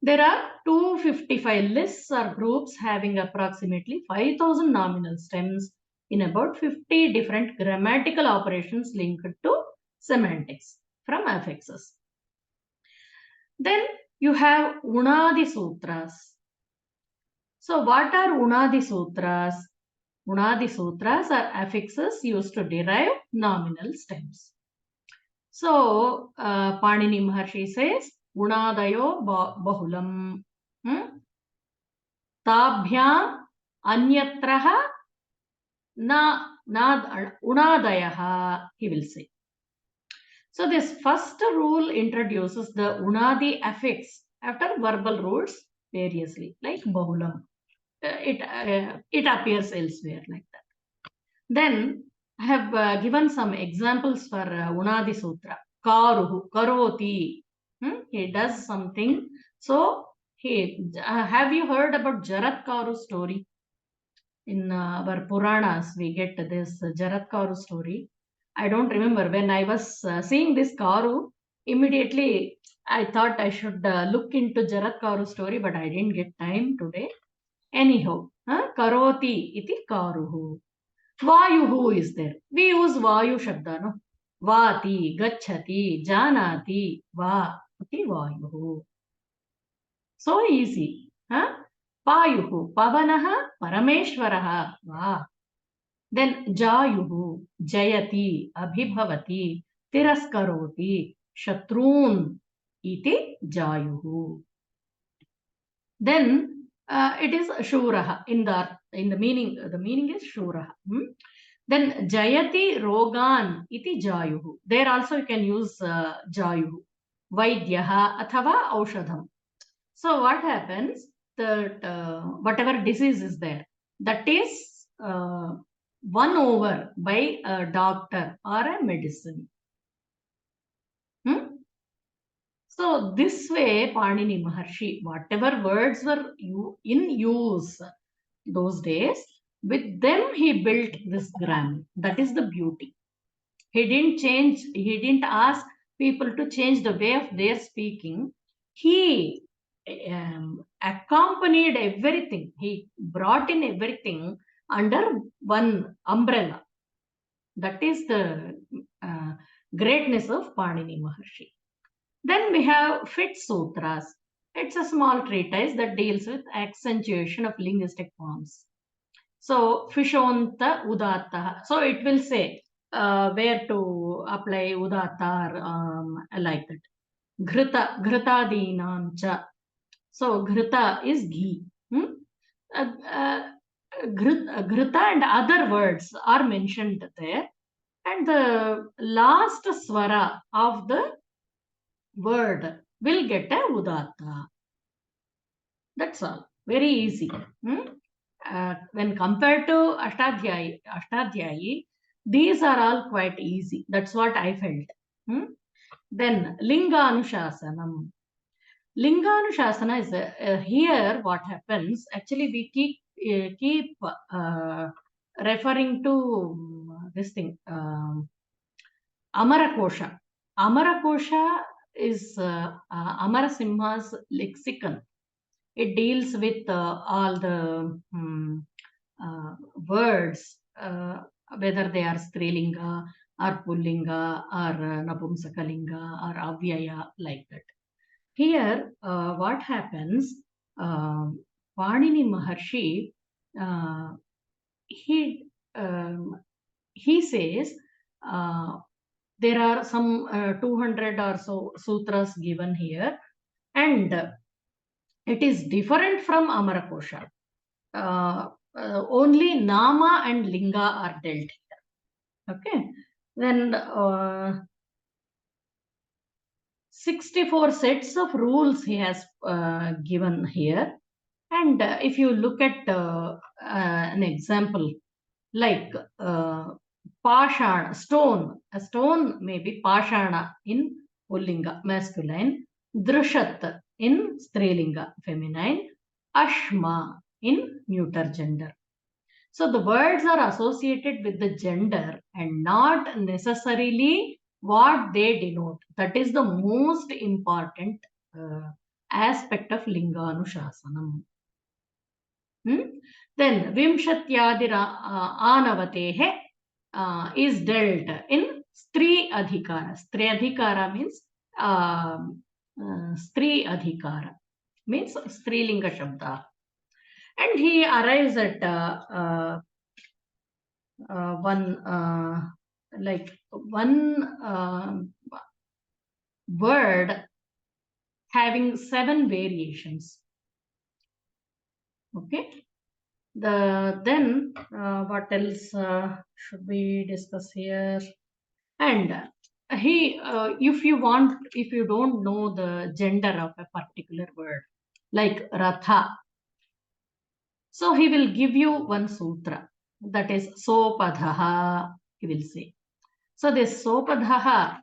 there are 255 lists or groups having approximately 5,000 nominal stems in about 50 different grammatical operations linked to semantics from affixes. Then you have Uṇādi-sūtras. So what are Uṇādi-sūtras? Uṇādi-sūtras are affixes used to derive nominal stems. So Panini Maharshi says, Uṇādayo bahulam. Tabhyam anyatraha na Uṇādayaha, he will say. So this first rule introduces the Uṇādi affix after verbal roots variously, like bahulam. It appears elsewhere like that. Then I have given some examples for Uṇādi-sūtra. Karuhu, karoti. He does something. So have you heard about Jaratkaru story? In our Puranas, we get this Jaratkaru story. I don't remember. When I was seeing this Karu, immediately I thought I should look into Jaratkaru story, but I didn't get time today. Anyhow, karoti iti karuhu. Vayuhu is there. We use Vayu Shabda, no? Vati, gacchati, janati, va iti Vayuhu. So easy. Payuhu, pavanaha, parameshwaraha, va. Then Jayuhu, Jayati, Abhibhavati, Tiraskaroti, Shatrun, iti Jayuhu. Then it is Shuraha in the meaning. The meaning is Shuraha. Then Jayati Rogan, iti Jayuhu. There also you can use Jayuhu. Vaidyaha athava Aushadham. So what happens? That whatever disease is there, that is won over by a doctor or a medicine. So this way, Panini Maharshi, whatever words were in use those days, with them he built this grammar. That is the beauty. He didn't ask people to change the way of their speaking. He accompanied everything. He brought in everything under one umbrella. That is the greatness of Panini Maharshi. Then we have Phiṭsūtras. It's a small treatise that deals with accentuation of linguistic forms. So Fishonta Udatta. So it will say where to apply Udatta or like that. Ghrita, Ghritadinam cha. So Ghrita is ghee. Ghrita and other words are mentioned there. And the last swara of the word will get a Udatta. That's all. Very easy. When compared to Ashtadhyayi, These are all quite easy. That's what I felt. Then Liṅgānuśāsana. Liṅgānuśāsana is here. What happens? Actually, we keep referring to this thing. Amarakosha. Amarakosha is Amarasimha's lexicon. It deals with all the words, whether they are Strilinga or Pullinga or Napumsakalinga or Avyaya, like that. Here, what happens, Panini Maharshi, he says, there are some 200 or so sutras given here, and it is different from Amarakosha. Only Nama and Linga are dealt here. Okay. Then 64 sets of rules he has given here. And if you look at an example, like Pashana, stone. A stone may be Pashana in Pullinga, masculine. Drishat in Strilinga, feminine. Ashma in neuter gender. So the words are associated with the gender and not necessarily what they denote. That is the most important aspect of Liṅgānuśāsana. Then Vimshatyadi Anavatehe is dealt in Stri Adhikara. Stri Adhikara means Stri Adhikara, means Strilinga Shabda. And he arrives at one word having 7 variations. Okay. Then what else should we discuss here? And if you don't know the gender of a particular word, like Ratha, so he will give you one sutra, that is Sopadhaha, he will say. So this Sopadhaha,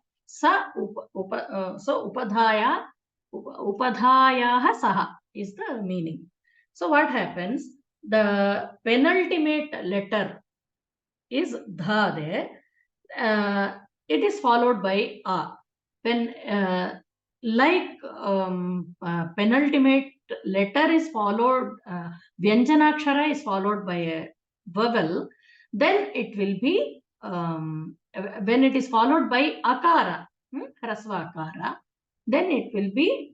Upadhayaha Saha is the meaning. So what happens? The penultimate letter is Dha there. It is followed by A. When penultimate letter is followed, Vyanjanakshara is followed by a vowel, then it will be, when it is followed by Akara, Hrasva Akara, then it will be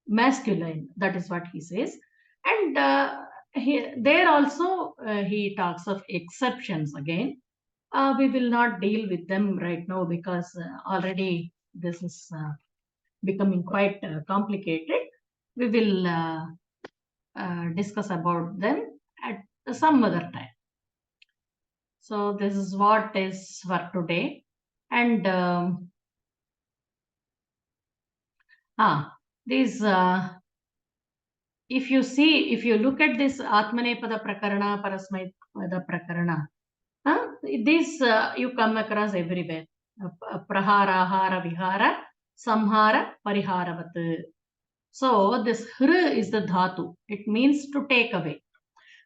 masculine. That is what he says. And there also he talks of exceptions again. We will not deal with them right now because already this is becoming quite complicated. We will discuss about them at some other time. So this is what is for today. And if you look at this Atmanepada Prakarana, Parasmaipada Prakarana, this you come across everywhere. Prahara, Hara, Vihara, Samhara, Pariharavat. So this Hr is the Dhatu. It means to take away.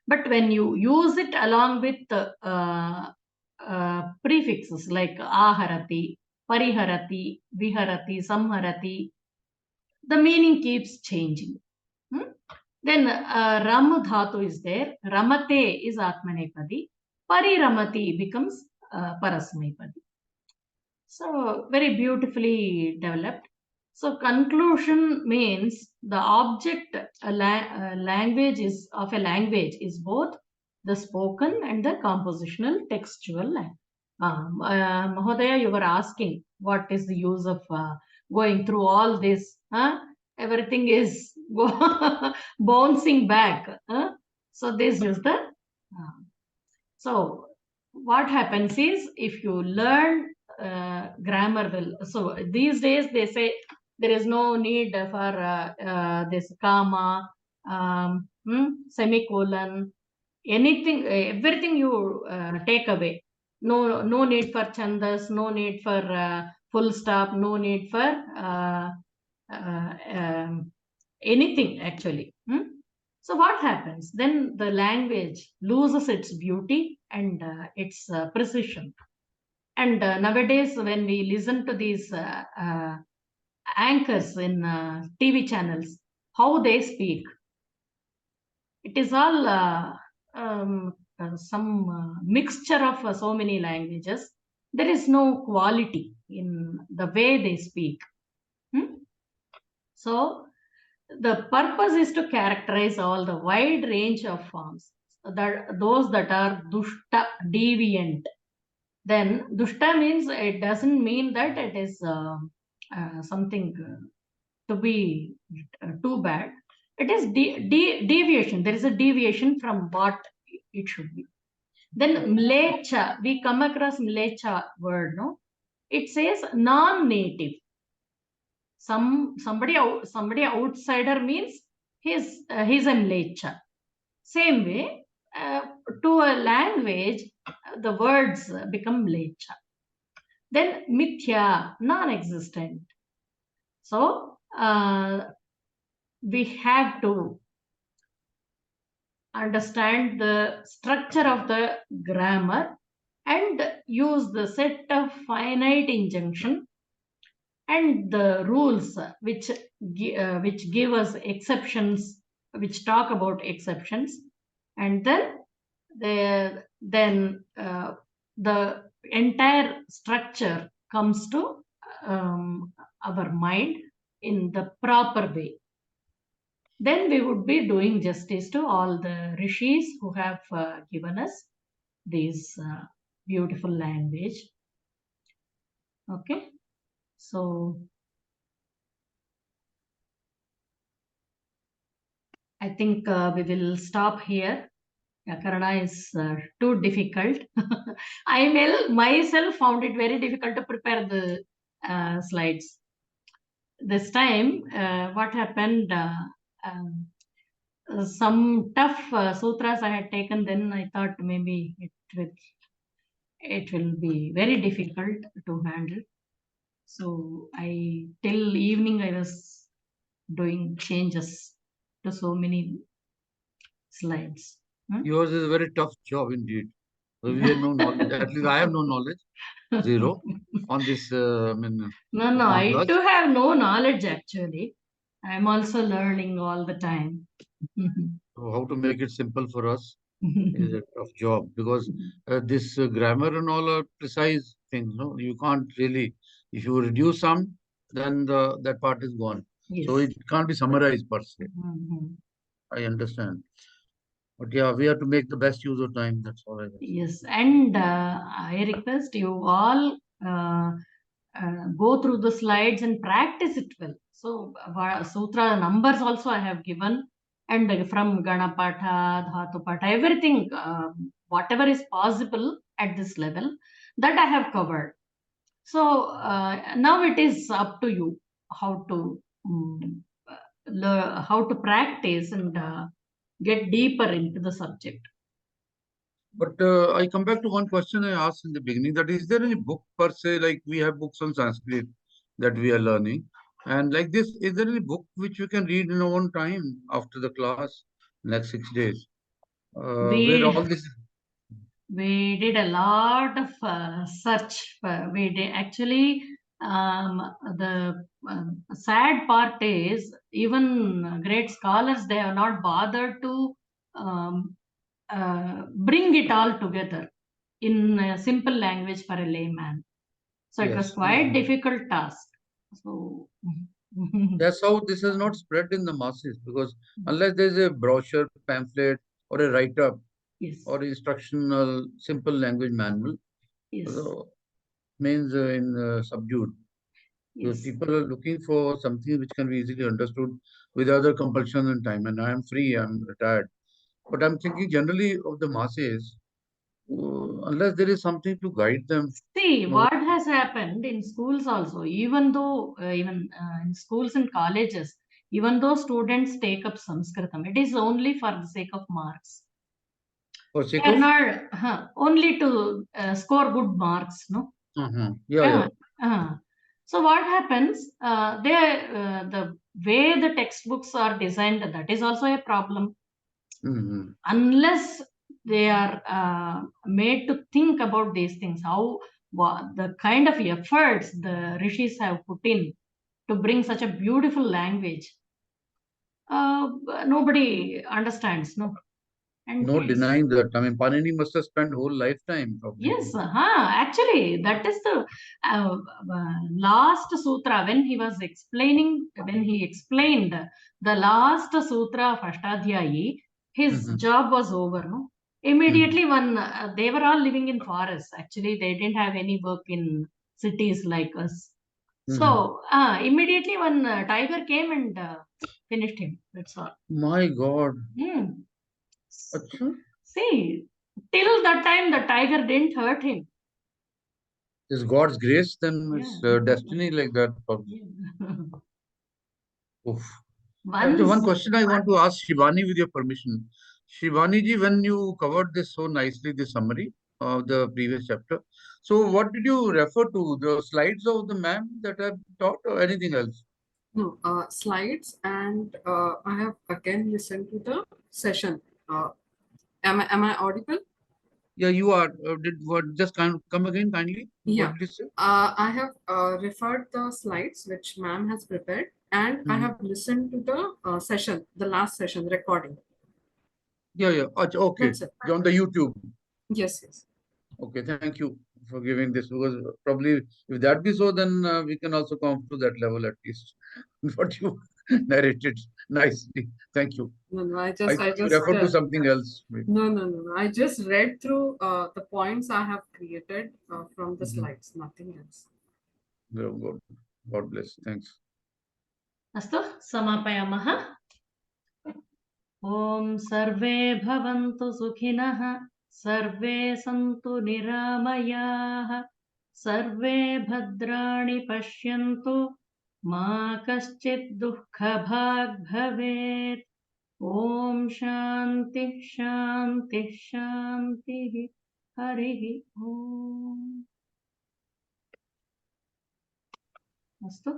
But when you use it along with prefixes like Aharati, Pariharati, Viharati, Samharati, the meaning keeps changing. Then Ram Dhatu is there. Ramate is Atmanepadi. Pariramati becomes Parasmaipadi. So very beautifully developed. So conclusion means the object language is of a language is both the spoken and the compositional textual language. Mahodaya, you were asking what is the use of going through all this. Everything is bouncing back. So this is the so what happens is, if you learn grammar well, so these days they say there is no need for this comma, semicolon. anything, everything you take away. No need for chandas, no need for full stop, no need for anything actually. So what happens? Then the language loses its beauty and its precision. And nowadays, when we listen to these anchors in TV channels, how they speak, it is all some mixture of so many languages. There is no quality in the way they speak. So the purpose is to characterize all the wide range of forms, those that are dushta, deviant. Then dushta means, it doesn't mean that it is something to be too bad. It is deviation. There is a deviation from what it should be. Then mlecha, we come across mlecha word, no? It says non-native. Somebody outsider means he's a mlecha. Same way, to a language, the words become mlecha. Then mithya, non-existent. So we have to understand the structure of the grammar and use the set of finite injunction and the rules which give us exceptions, which talk about exceptions, and then the entire structure comes to our mind in the proper way. Then we would be doing justice to all the rishis who have given us this beautiful language. Okay, so I think we will stop here. Karana is too difficult. I myself found it very difficult to prepare the slides. This time, what happened, some tough sutras I had taken, then I thought maybe it will be very difficult to handle. So till evening I was doing changes to so many slides. Yours is a very tough job indeed. We have no knowledge. At least I have no knowledge, zero, on this. No, I too have no knowledge actually. I'm also learning all the time. So how to make it simple for us is a tough job, because this grammar and all are precise things. No, you can't really. If you reduce some, then that part is gone. Yes. So it can't be summarized per se. I understand. But yeah, we have to make the best use of time. That's all I can say. Yes, and I request you all go through the slides and practice it well. So sutra numbers also I have given, and from Ganapatha, Dhātupāṭha, everything, whatever is possible at this level, that I have covered. So now it is up to you how to learn, how to practice and get deeper into the subject. But I come back to one question I asked in the beginning, that is there any book per se, like we have books on Sanskrit that we are learning, and like this, is there any book which we can read in our own time after the class, next 6 days? Where all this... We did a lot of search. We did actually, the sad part is, even great scholars, they have not bothered to bring it all together in a simple language for a layman. So it was quite difficult task. So that's how this is not spread in the masses, because unless there is a brochure, pamphlet, or a write-up, or instructional simple language manual, so means in subdued. Because people are looking for something which can be easily understood with other compulsion and time. And I am free, I'm retired. But I'm thinking generally of the masses, unless there is something to guide them. See, what has happened in schools also, even though, in schools and colleges, even though students take up Sanskritam, it is only for the sake of marks. For sake They are of? not only to score good marks, no? Yeah. So what happens? The way the textbooks are designed, that is also a problem. Unless they are made to think about these things, how the kind of efforts the rishis have put in to bring such a beautiful language, nobody understands, no? And No denying that. I mean, Panini must have spent whole lifetime. Probably. Yes, actually, that is the last sutra when he was explaining, when he explained the last sutra of Ashtadhyayi, his job was over, no? Immediately when they were all living in forests, actually they didn't have any work in cities like us. So immediately when tiger came and finished him, that's all. My God. See, till that time the tiger didn't hurt him. Is God's grace, then it's destiny like that. Oof. One question I want to ask Shivani with your permission. Shivani ji, when you covered this so nicely, the summary of the previous chapter, so what did you refer to? The slides of the ma'am that I've taught or anything else? No, slides, and I have again listened to the session. Am I audible? Yeah, you are. Just come again kindly? Yeah. What did you say? I have referred the slides which ma'am has prepared, and I have listened to the session, the last session recording. Yeah. Okay. On the YouTube. Yes. Okay, thank you for giving this, because probably if that be so, then we can also come to that level at least. What you narrated nicely. Thank you. No, I thought you referred to something else. Maybe. No. I just read through the points I have created from the slides, nothing else. Very good. God bless. Thanks. अस्तु समापयामः. ॐ सर्वे भवन्तु सुखिनः, सर्वे सन्तु निरामयाः, सर्वे भद्राणि पश्यन्तु, मा कश्चित् दुःखभाग् भवेत्. ॐ शान्तिः शान्तिः शान्तिः. हरिः ॐ. अस्तु.